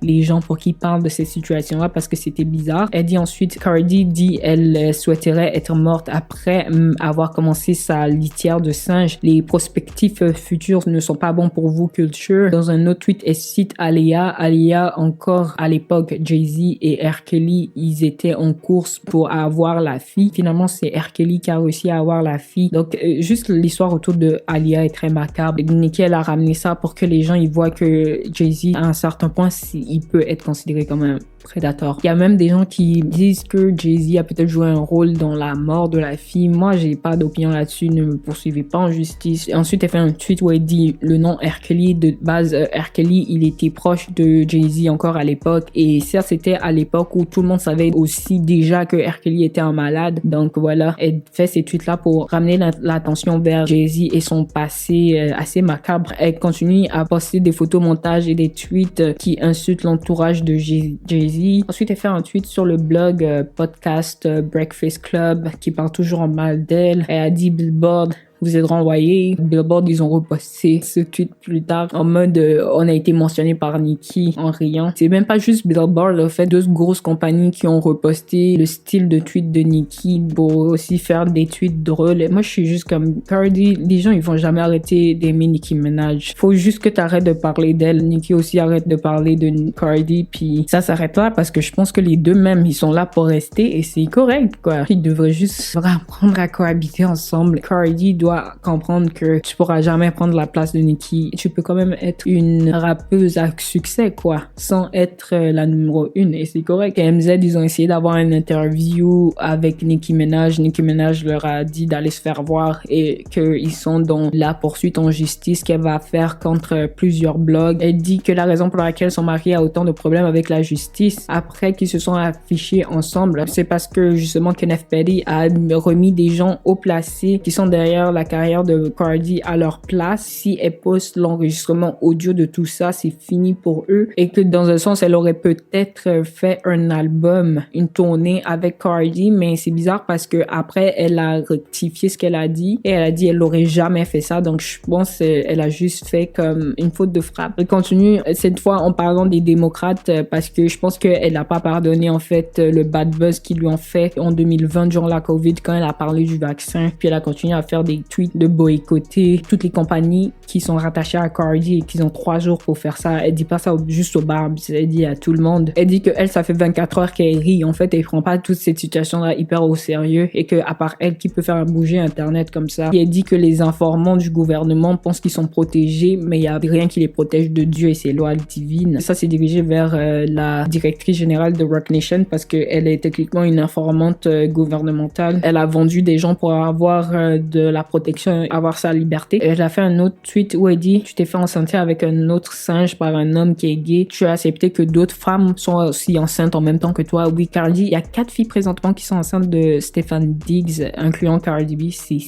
[SPEAKER 1] les gens pour qu'ils parlent de cette situation-là parce que c'était bizarre. Elle dit ensuite, Cardi dit elle souhaiterait être morte après avoir commencé sa litière de singe. Les prospectifs futurs ne sont pas bons pour vous, Culture. Dans un autre tweet, elle cite Aaliyah. Aaliyah, encore à l'époque, Jay-Z et R. Kelly, ils étaient en course pour avoir la fille. Finalement, c'est R. Kelly qui a réussi à avoir la fille. Donc, juste l'histoire autour de Aaliyah est très macabre. Nicki, elle a ramené ça pour que les gens ils voient que Jay-Z, à un certain point, il peut être considéré comme un prédateur. Il y a même des gens qui disent que Jay-Z a peut-être joué un rôle dans la mort de la fille. Moi, j'ai pas d'opinion là-dessus. Ne me poursuivez pas en justice. Et ensuite, elle fait un tweet où elle dit le nom R. Kelly. De base, R. Kelly, il était proche de Jay-Z encore à l'époque. Et ça, c'était à l'époque où tout le monde savait aussi déjà que R. Kelly était un malade. Donc voilà, elle fait ces tweets-là pour ramener l'attention vers Jay-Z et son passé assez macabre. Elle continue à poster des photos montages et des tweets qui insultent l'entourage de Jay-Z Jay-Z. Ensuite, elle fait un tweet sur le blog podcast Breakfast Club qui parle toujours en mal d'elle. Elle a dit Billboard, vous êtes renvoyés. Billboard, ils ont reposté ce tweet plus tard en mode on a été mentionné par Nicki en riant. C'est même pas juste Billboard, le fait deux grosses compagnies qui ont reposté le style de tweet de Nicki pour aussi faire des tweets drôles. Et moi, je suis juste comme Cardi, les gens ils vont jamais arrêter d'aimer Nicki Minaj. Faut juste que t'arrêtes de parler d'elle. Nicki aussi arrête de parler de Cardi, puis ça s'arrête là parce que je pense que les deux même ils sont là pour rester et c'est correct quoi. Ils devraient juste apprendre à cohabiter ensemble. Cardi doit comprendre que tu pourras jamais prendre la place de Nicki. Tu peux quand même être une rappeuse à succès, quoi, sans être la numéro 1. Et c'est correct. MZ, ils ont essayé d'avoir une interview avec Nicki Minaj. Nicki Minaj leur a dit d'aller se faire voir et qu'ils sont dans la poursuite en justice qu'elle va faire contre plusieurs blogs. Elle dit que la raison pour laquelle son mari a autant de problèmes avec la justice après qu'ils se sont affichés ensemble, c'est parce que justement Kenneth Petty a remis des gens haut placés qui sont derrière la carrière de Cardi à leur place. Si elle poste l'enregistrement audio de tout ça, c'est fini pour eux. Et que dans un sens, elle aurait peut-être fait un album, une tournée avec Cardi, mais c'est bizarre parce que après, elle a rectifié ce qu'elle a dit et elle a dit elle aurait jamais fait ça. Donc je pense elle a juste fait comme une faute de frappe. Elle continue cette fois en parlant des démocrates parce que je pense qu'elle n'a pas pardonné en fait le bad buzz qu'ils lui ont fait en 2020 durant la COVID quand elle a parlé du vaccin. Puis elle a continué à faire des tweets de boycotter toutes les compagnies qui sont rattachées à Cardi et qui ont 3 jours pour faire ça. Elle dit pas ça juste aux Barbs, elle dit à tout le monde. Elle dit que elle, ça fait 24 heures qu'elle rit. En fait, elle prend pas toute cette situation-là hyper au sérieux et que à part elle, qui peut faire bouger Internet comme ça. Et elle dit que les informants du gouvernement pensent qu'ils sont protégés, mais il y a rien qui les protège de Dieu et ses lois divines. Ça, c'est dirigé vers la directrice générale de Roc Nation parce que elle est techniquement une informante gouvernementale. Elle a vendu des gens pour avoir de la protection, avoir sa liberté. Elle a fait un autre tweet où elle dit: tu t'es fait enceinter avec un autre singe par un homme qui est gay. Tu as accepté que d'autres femmes sont aussi enceintes en même temps que toi. Oui, Cardi, il y a 4 filles présentement qui sont enceintes de Stefan Diggs, incluant Cardi B. C'est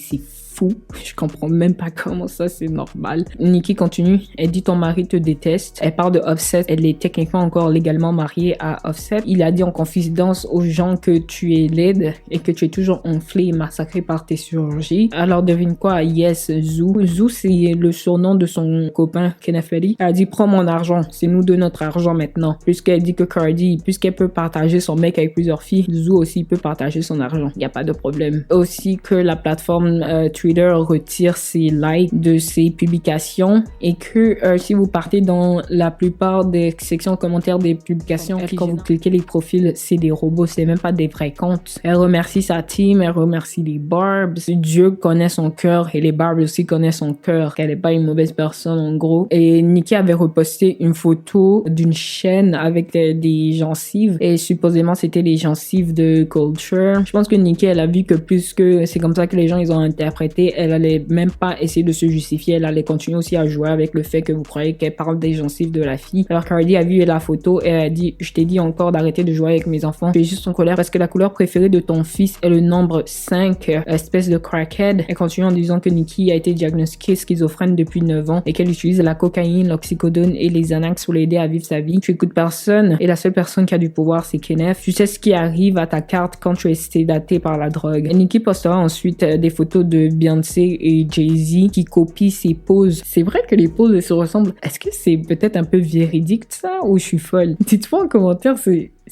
[SPEAKER 1] fou. Je comprends même pas comment ça, c'est normal. Nicki continue. Elle dit: ton mari te déteste. Elle parle de Offset. Elle est techniquement encore légalement mariée à Offset. Il a dit en confidence aux gens que tu es laide et que tu es toujours enflée et massacrée par tes chirurgies. Alors devine quoi? Yes, Zou. Zou, c'est le surnom de son copain Kenneth Petty. Elle a dit: prends mon argent. C'est nous de notre argent maintenant. Puisqu'elle dit que Cardi, puisqu'elle peut partager son mec avec plusieurs filles, Zou aussi peut partager son argent. Il n'y a pas de problème. Aussi que la plateforme Twitter retire ses likes de ses publications et que si vous partez dans la plupart des sections commentaires des publications, quand vous cliquez les profils, c'est des robots, c'est même pas des vrais comptes. Elle remercie sa team, elle remercie les Barbs. Dieu connaît son cœur et les Barbs aussi connaissent son cœur, qu'elle est pas une mauvaise personne en gros. Et Nicki avait reposté une photo d'une chaîne avec des gencives et supposément c'était les gencives de Culture. Je pense que Nicki, elle a vu que plus que c'est comme ça que les gens ils ont interprété, elle allait même pas essayer de se justifier, elle allait continuer aussi à jouer avec le fait que vous croyez qu'elle parle des gencives de la fille. Alors Cardi a vu la photo et elle a dit: je t'ai dit encore d'arrêter de jouer avec mes enfants, tu es juste en colère parce que la couleur préférée de ton fils est le nombre 5, espèce de crackhead. Elle continue en disant que Nicki a été diagnostiquée schizophrène depuis 9 ans et qu'elle utilise la cocaïne, l'oxycodone et les Xanax pour l'aider à vivre sa vie. Tu écoutes personne et la seule personne qui a du pouvoir c'est Kenneth. Tu sais ce qui arrive à ta carte quand tu es sédaté par la drogue. Et Nicki postera ensuite des photos de Beyoncé et Jay-Z qui copient ses poses. C'est vrai que les poses se ressemblent. Est-ce que c'est peut-être un peu véridique ça ou je suis folle? Dites-moi en commentaire,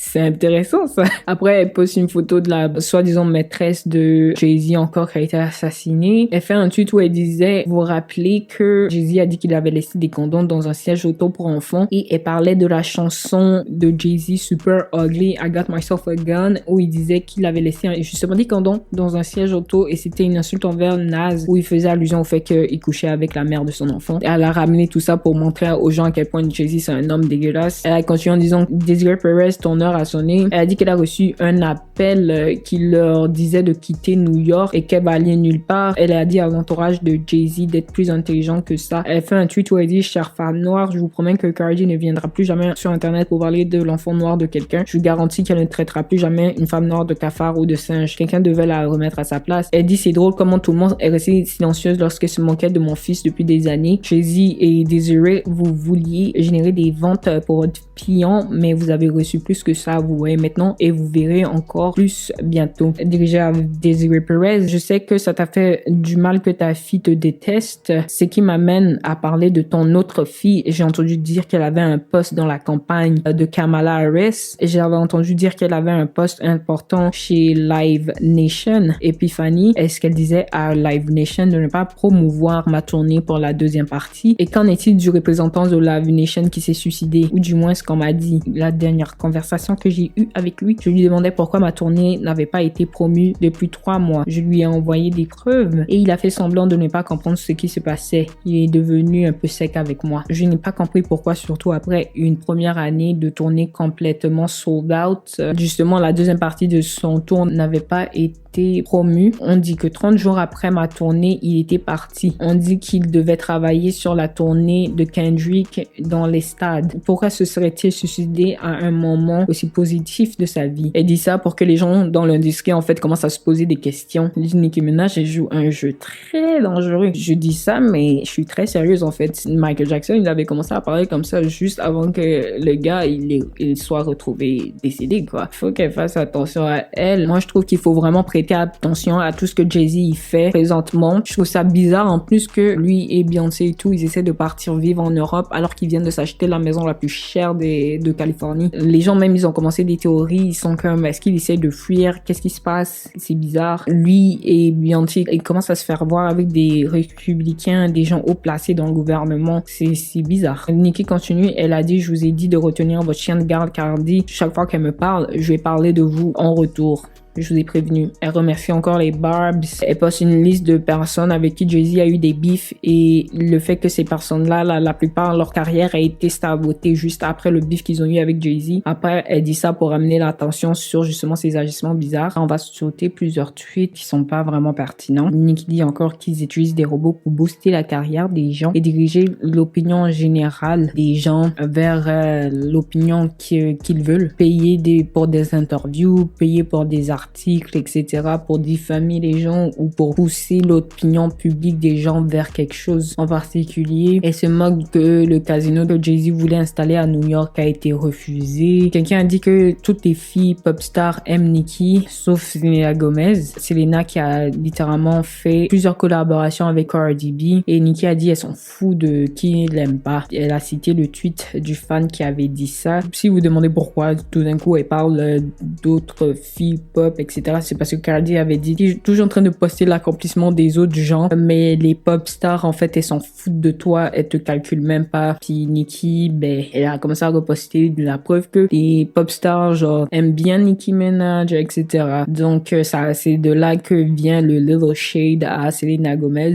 [SPEAKER 1] c'est intéressant ça. Après, elle poste une photo de la soi-disant maîtresse de Jay-Z encore qui a été assassinée. Elle fait un tweet où elle disait: vous rappelez que Jay-Z a dit qu'il avait laissé des condoms dans un siège auto pour enfants, et elle parlait de la chanson de Jay-Z Super Ugly, I Got Myself a Gun, où il disait qu'il avait laissé justement des condoms dans un siège auto et c'était une insulte envers Nas où il faisait allusion au fait qu'il couchait avec la mère de son enfant. Elle a ramené tout ça pour montrer aux gens à quel point Jay-Z c'est un homme dégueulasse. Elle a continué en disant: Desiree Perez, ton heure a sonné. Elle a dit qu'elle a reçu un appel appel qui leur disait de quitter New York et qu'elle va aller nulle part. Elle a dit à l'entourage de Jay-Z d'être plus intelligent que ça. Elle fait un tweet où elle dit « Chère femme noire, je vous promets que Cardi ne viendra plus jamais sur Internet pour parler de l'enfant noir de quelqu'un. Je vous garantis qu'elle ne traitera plus jamais une femme noire de cafard ou de singe. Quelqu'un devait la remettre à sa place. » Elle dit « C'est drôle comment tout le monde est resté silencieuse lorsqu'elle se moquait de mon fils depuis des années. Jay-Z et Desiree, vous vouliez générer des ventes pour votre client, mais vous avez reçu plus que ça, vous voyez maintenant, et vous verrez encore plus bientôt. » Dirigée à Desiree Perez, je sais que ça t'a fait du mal que ta fille te déteste, ce qui m'amène à parler de ton autre fille. J'ai entendu dire qu'elle avait un poste dans la campagne de Kamala Harris. J'avais entendu dire qu'elle avait un poste important chez Live Nation. Epiphany, est-ce qu'elle disait à Live Nation de ne pas promouvoir ma tournée pour la deuxième partie? Et qu'en est-il du représentant de Live Nation qui s'est suicidé? Ou du moins ce qu'on m'a dit. La dernière conversation que j'ai eue avec lui, je lui demandais pourquoi ma tournée n'avait pas été promue depuis 3 mois. Je lui ai envoyé des preuves et il a fait semblant de ne pas comprendre ce qui se passait. Il est devenu un peu sec avec moi. Je n'ai pas compris pourquoi, surtout après une première année de tournée complètement sold out. Justement, la deuxième partie de son tour n'avait pas été promu. On dit que 30 jours après ma tournée, il était parti. On dit qu'il devait travailler sur la tournée de Kendrick dans les stades. Pourquoi se serait-il suicidé à un moment aussi positif de sa vie? Elle dit ça pour que les gens dans l'industrie, en fait, commencent à se poser des questions. Nicki Minaj, elle joue un jeu très dangereux. Je dis ça, mais je suis très sérieuse, en fait. Michael Jackson, il avait commencé à parler comme ça juste avant que le gars, il soit retrouvé décédé, quoi. Faut qu'elle fasse attention à elle. Moi, je trouve qu'il faut vraiment prêter attention à tout ce que Jay-Z il fait présentement. Je trouve ça bizarre en plus que lui et Beyoncé et tout, ils essaient de partir vivre en Europe alors qu'ils viennent de s'acheter la maison la plus chère de Californie. Les gens même, ils ont commencé des théories, ils sont comme, est-ce qu'il essaie de fuir? Qu'est-ce qui se passe? C'est bizarre. Lui et Beyoncé, ils commencent à se faire voir avec des républicains, des gens haut placés dans le gouvernement. C'est bizarre. Nicki continue, elle a dit, je vous ai dit de retenir votre chien de garde Cardi. Chaque fois qu'elle me parle, je vais parler de vous en retour. Je vous ai prévenu. Elle remercie encore les Barbs. Elle poste une liste de personnes avec qui Jay-Z a eu des bifs et le fait que ces personnes-là, la plupart, leur carrière a été sabotée juste après le bif qu'ils ont eu avec Jay-Z. Après, elle dit ça pour amener l'attention sur justement ces agissements bizarres. On va sauter plusieurs tweets qui sont pas vraiment pertinents. Nicki dit encore qu'ils utilisent des robots pour booster la carrière des gens et diriger l'opinion générale des gens vers l'opinion qu'ils veulent. Payer pour des interviews, payer pour des articles, etc. pour diffamer les gens ou pour pousser l'opinion publique des gens vers quelque chose en particulier. Elle se moque que le casino que Jay-Z voulait installer à New York a été refusé. Quelqu'un a dit que toutes les filles pop stars aiment Nicki, sauf Selena Gomez. Selena qui a littéralement fait plusieurs collaborations avec Cardi B et Nicki a dit elle s'en fout de qui l'aime pas. Elle a cité le tweet du fan qui avait dit ça. Si vous demandez pourquoi tout d'un coup elle parle d'autres filles pop, etc. C'est parce que Cardi avait dit qu'il est toujours en train de poster l'accomplissement des autres gens, mais les pop stars, en fait, elles s'en foutent de toi, elles te calculent même pas. Puis Nicki, elle a commencé à reposter la preuve que les pop stars, genre, aiment bien Nicki Minaj, etc. Donc, ça, c'est de là que vient le little shade à Selena Gomez.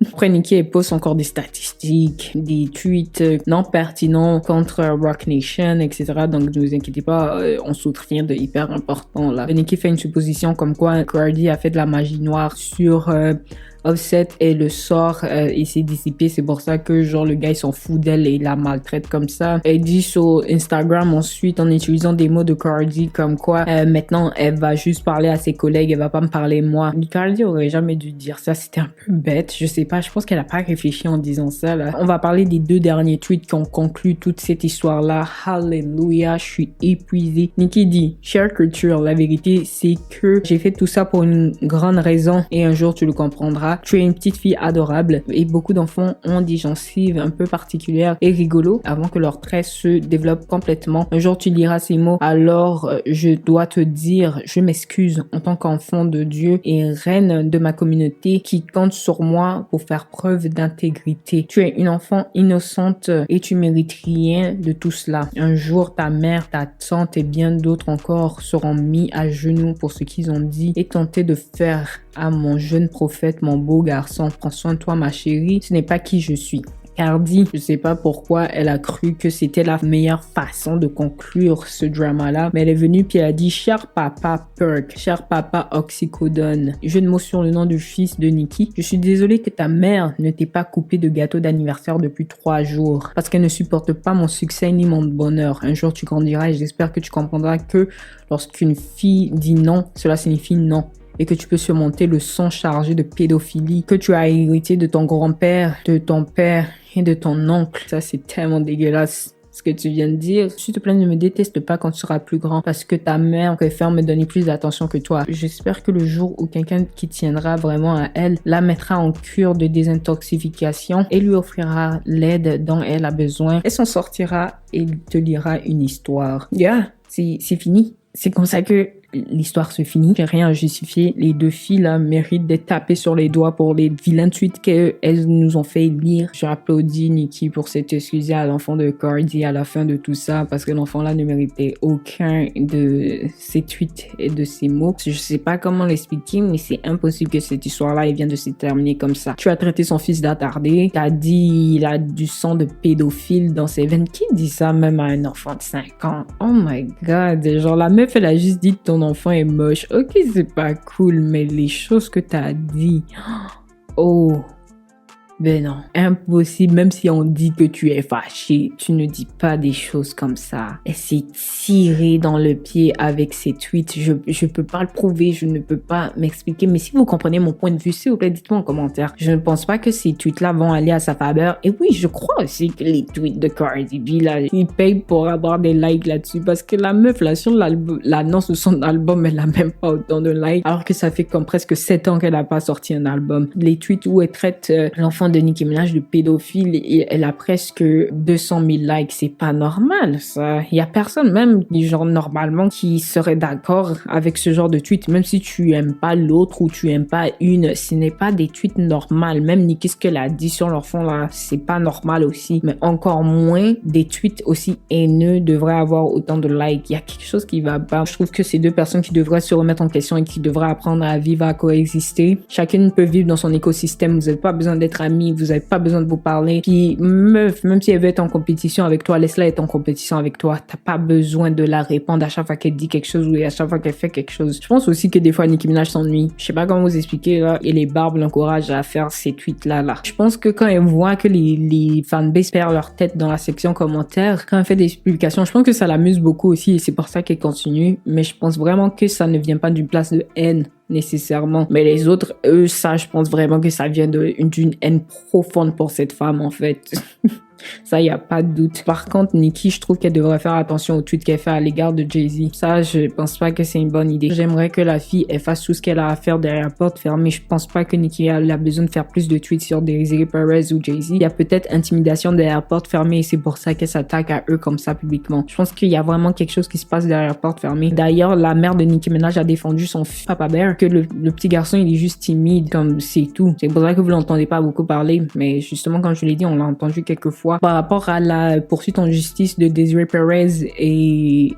[SPEAKER 1] Après, Nicki, elle poste encore des statistiques, des tweets non pertinents contre Roc Nation, etc. Donc, ne vous inquiétez pas, on saute rien de hyper important là. Nicki fait une supposition comme quoi Cardi a fait de la magie noire sur Offset et le sort il s'est dissipé, c'est pour ça que genre le gars il s'en fout d'elle et il la maltraite comme ça. Elle dit sur Instagram ensuite en utilisant des mots de Cardi comme quoi maintenant elle va juste parler à ses collègues, elle va pas me parler moi. Cardi aurait jamais dû dire ça, c'était un peu bête, je sais pas, je pense qu'elle a pas réfléchi en disant ça là. On va parler des 2 derniers tweets qui ont conclu toute cette histoire là. Hallelujah, je suis épuisée. Nicki dit, Share Culture, la vérité c'est que j'ai fait tout ça pour une grande raison et un jour tu le comprendras. Tu es une petite fille adorable et beaucoup d'enfants ont des gencives un peu particulières et rigolo avant que leurs traits se développent complètement. Un jour tu liras ces mots, alors je dois te dire, je m'excuse en tant qu'enfant de Dieu et reine de ma communauté qui compte sur moi pour faire preuve d'intégrité. Tu es une enfant innocente et tu mérites rien de tout cela. Un jour ta mère, ta tante et bien d'autres encore seront mis à genoux pour ce qu'ils ont dit et tenté de faire à mon jeune prophète, mon beau garçon, prends soin de toi ma chérie, ce n'est pas qui je suis. Cardi, je sais pas pourquoi elle a cru que c'était la meilleure façon de conclure ce drama-là, mais elle est venue puis elle a dit « Cher papa Perk, cher papa Oxycodone, jeu de mots sur le nom du fils de Nicki, je suis désolée que ta mère ne t'ait pas coupé de gâteau d'anniversaire depuis 3 jours, parce qu'elle ne supporte pas mon succès ni mon bonheur. Un jour tu grandiras et j'espère que tu comprendras que lorsqu'une fille dit non, cela signifie non. Et que tu peux surmonter le son chargé de pédophilie que tu as hérité de ton grand-père, de ton père et de ton oncle. » Ça, c'est tellement dégueulasse ce que tu viens de dire. S'il te plaît, ne me déteste pas quand tu seras plus grand parce que ta mère préfère me donner plus d'attention que toi. J'espère que le jour où quelqu'un qui tiendra vraiment à elle la mettra en cure de désintoxication et lui offrira l'aide dont elle a besoin, elle s'en sortira et te lira une histoire. Yeah, c'est fini. C'est comme ça que l'histoire se finit. J'ai rien à justifier. Les deux filles là méritent d'être tapées sur les doigts pour les vilains tweets qu'elles nous ont fait lire. J'applaudis Nicki pour s'être excusée à l'enfant de Cardi à la fin de tout ça parce que l'enfant là ne méritait aucun de ses tweets et de ses mots. Je sais pas comment l'expliquer, mais c'est impossible que cette histoire là vienne de se terminer comme ça. Tu as traité son fils d'attardé. T'as dit il a du sang de pédophile dans ses veines. Qui dit ça même à un enfant de 5 ans? Oh my god. Genre la meuf elle a juste dit que ton enfant est moche. Ok, c'est pas cool, mais les choses que t'as dit, oh, ben non, impossible. Même si on dit que tu es fâché, tu ne dis pas des choses comme ça. Elle s'est tirée dans le pied avec ses tweets. Je peux pas le prouver, je ne peux pas m'expliquer. Mais si vous comprenez mon point de vue, s'il vous plaît, dites-moi en commentaire. Je ne pense pas que ces tweets-là vont aller à sa faveur. Et oui, je crois aussi que les tweets de Cardi B, là, ils payent pour avoir des likes là-dessus. Parce que la meuf, là, sur l'annonce de son album, elle a même pas autant de likes. Alors que ça fait comme presque 7 ans qu'elle a pas sorti un album. Les tweets où elle traite l'enfant de Nicki Minaj de pédophile et elle a presque 200 000 likes. C'est pas normal, ça. Il y a personne, même, genre, normalement, qui serait d'accord avec ce genre de tweet. Même si tu aimes pas l'autre ou tu aimes pas une, ce n'est pas des tweets normaux. Même Nicki, ce qu'elle a dit sur leur fond, là, c'est pas normal aussi. Mais encore moins, des tweets aussi haineux devraient avoir autant de likes. Il y a quelque chose qui va pas. Je trouve que c'est deux personnes qui devraient se remettre en question et qui devraient apprendre à vivre, à coexister. Chacune peut vivre dans son écosystème. Vous n'avez pas besoin d'être amis. Vous n'avez pas besoin de vous parler. Puis meuf, même si elle veut être en compétition avec toi, laisse-la être en compétition avec toi. T'as pas besoin de la répondre à chaque fois qu'elle dit quelque chose ou à chaque fois qu'elle fait quelque chose. Je pense aussi que des fois Nicki Minaj s'ennuie. Je sais pas comment vous expliquer là. Et les barbes l'encouragent à faire ces tweets là. Je pense que quand elle voit que les fanbase perdent leur tête dans la section commentaires, quand elle fait des publications, je pense que ça l'amuse beaucoup aussi et c'est pour ça qu'elle continue. Mais je pense vraiment que ça ne vient pas d'une place de haine nécessairement. Mais les autres, eux, ça, je pense vraiment que ça vient d'une haine profonde pour cette femme, en fait. Ça, il n'y a pas de doute. Par contre, Nicki, je trouve qu'elle devrait faire attention aux tweets qu'elle fait à l'égard de Jay-Z. Ça, je pense pas que c'est une bonne idée. J'aimerais que la fille, elle fasse tout ce qu'elle a à faire derrière porte fermée. Je pense pas que Nicki a besoin de faire plus de tweets sur Desiree Perez ou Jay-Z. Il y a peut-être intimidation derrière porte fermée et c'est pour ça qu'elle s'attaque à eux comme ça publiquement. Je pense qu'il y a vraiment quelque chose qui se passe derrière porte fermée. D'ailleurs, la mère de Nicki Minaj a défendu son fils Papa Bear, que le petit garçon, il est juste timide, comme c'est tout. C'est pour ça que vous l'entendez pas beaucoup parler. Mais justement, comme je l'ai dit, on l'a entendu quelques fois. Par rapport à la poursuite en justice de Desiree Perez et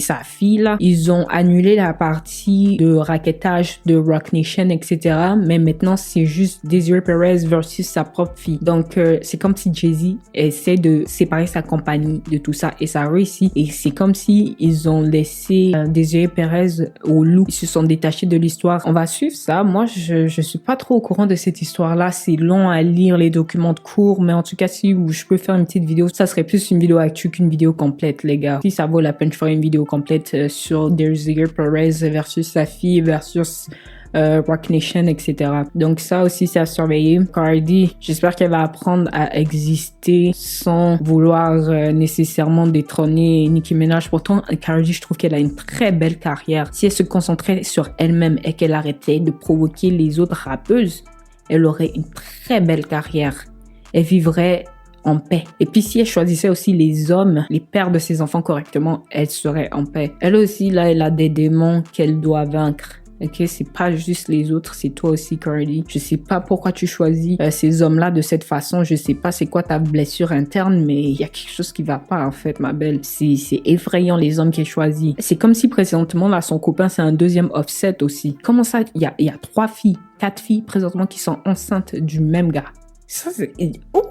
[SPEAKER 1] sa fille, là, ils ont annulé la partie de rackettage de Roc Nation, etc. Mais maintenant, c'est juste Desiree Perez versus sa propre fille. Donc, c'est comme si Jay-Z essaie de séparer sa compagnie de tout ça et ça a réussi. Et c'est comme si ils ont laissé Desiree Perez au loup. Ils se sont détachés de l'histoire. On va suivre ça. Moi, je suis pas trop au courant de cette histoire-là. C'est long à lire les documents de cours, mais en tout cas, si je peux faire une petite vidéo, ça serait plus une vidéo actu qu'une vidéo complète, les gars. Si ça vaut la peine, je ferai une vidéo complète sur Desiree Perez versus sa fille versus Roc Nation, etc. Donc ça aussi, c'est à surveiller. Cardi, j'espère qu'elle va apprendre à exister sans vouloir nécessairement détrôner Nicki Minaj. Pourtant, Cardi, je trouve qu'elle a une très belle carrière. Si elle se concentrait sur elle-même et qu'elle arrêtait de provoquer les autres rappeuses, elle aurait une très belle carrière. Elle vivrait en paix. Et puis si elle choisissait aussi les hommes, les pères de ses enfants correctement, elle serait en paix. Elle aussi, là, elle a des démons qu'elle doit vaincre. Ok, c'est pas juste les autres, c'est toi aussi, Cardi. Je sais pas pourquoi tu choisis ces hommes-là de cette façon. Je sais pas c'est quoi ta blessure interne, mais il y a quelque chose qui va pas, en fait, ma belle. C'est effrayant, les hommes qu'elle choisit. C'est comme si présentement, là, son copain, c'est un deuxième Offset aussi. Comment ça? Il y a 3 filles, 4 filles présentement qui sont enceintes du même gars. Ça, c'est... Oh!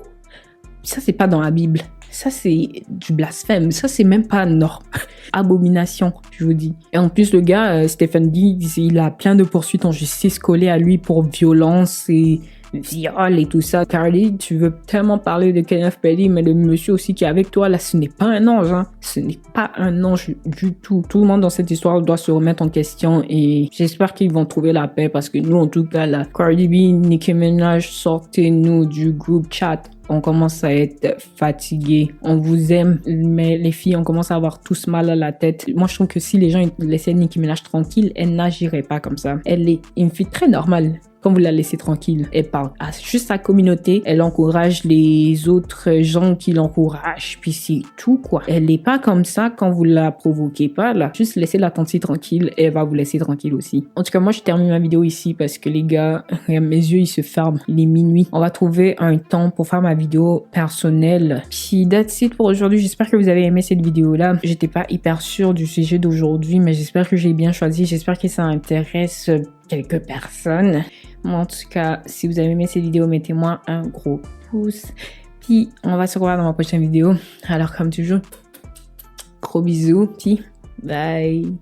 [SPEAKER 1] Ça, c'est pas dans la Bible. Ça, c'est du blasphème. Ça, c'est même pas norme. Abomination, je vous dis. Et en plus, le gars, Stephen Diggs, il a plein de poursuites en justice collées à lui pour violence et viol et tout ça. Carly, tu veux tellement parler de Kenneth Petty, mais le monsieur aussi qui est avec toi, là, ce n'est pas un ange, hein. Ce n'est pas un ange du tout. Tout le monde dans cette histoire doit se remettre en question et j'espère qu'ils vont trouver la paix parce que nous, en tout cas, là, Cardi B, Nicki Minaj, sortez-nous du group chat. On commence à être fatigué. On vous aime, mais les filles, on commence à avoir tous mal à la tête. Moi, je trouve que si les gens laissaient Nicki Minaj tranquille, elle n'agirait pas comme ça. Elle est une fille très normale. Quand vous la laissez tranquille, elle parle à juste sa communauté, elle encourage les autres gens qui l'encouragent, puis c'est tout quoi. Elle n'est pas comme ça quand vous la provoquez pas là. Juste laissez la tante tranquille et elle va vous laisser tranquille aussi. En tout cas, moi je termine ma vidéo ici parce que les gars, mes yeux ils se ferment, il est minuit. On va trouver un temps pour faire ma vidéo personnelle. Puis that's it pour aujourd'hui. J'espère que vous avez aimé cette vidéo là. J'étais pas hyper sûre du sujet d'aujourd'hui, mais j'espère que j'ai bien choisi. J'espère que ça intéresse quelques personnes. Moi, en tout cas, si vous avez aimé cette vidéo, mettez-moi un gros pouce. Puis, on va se revoir dans ma prochaine vidéo. Alors, comme toujours, gros bisous. Puis, bye.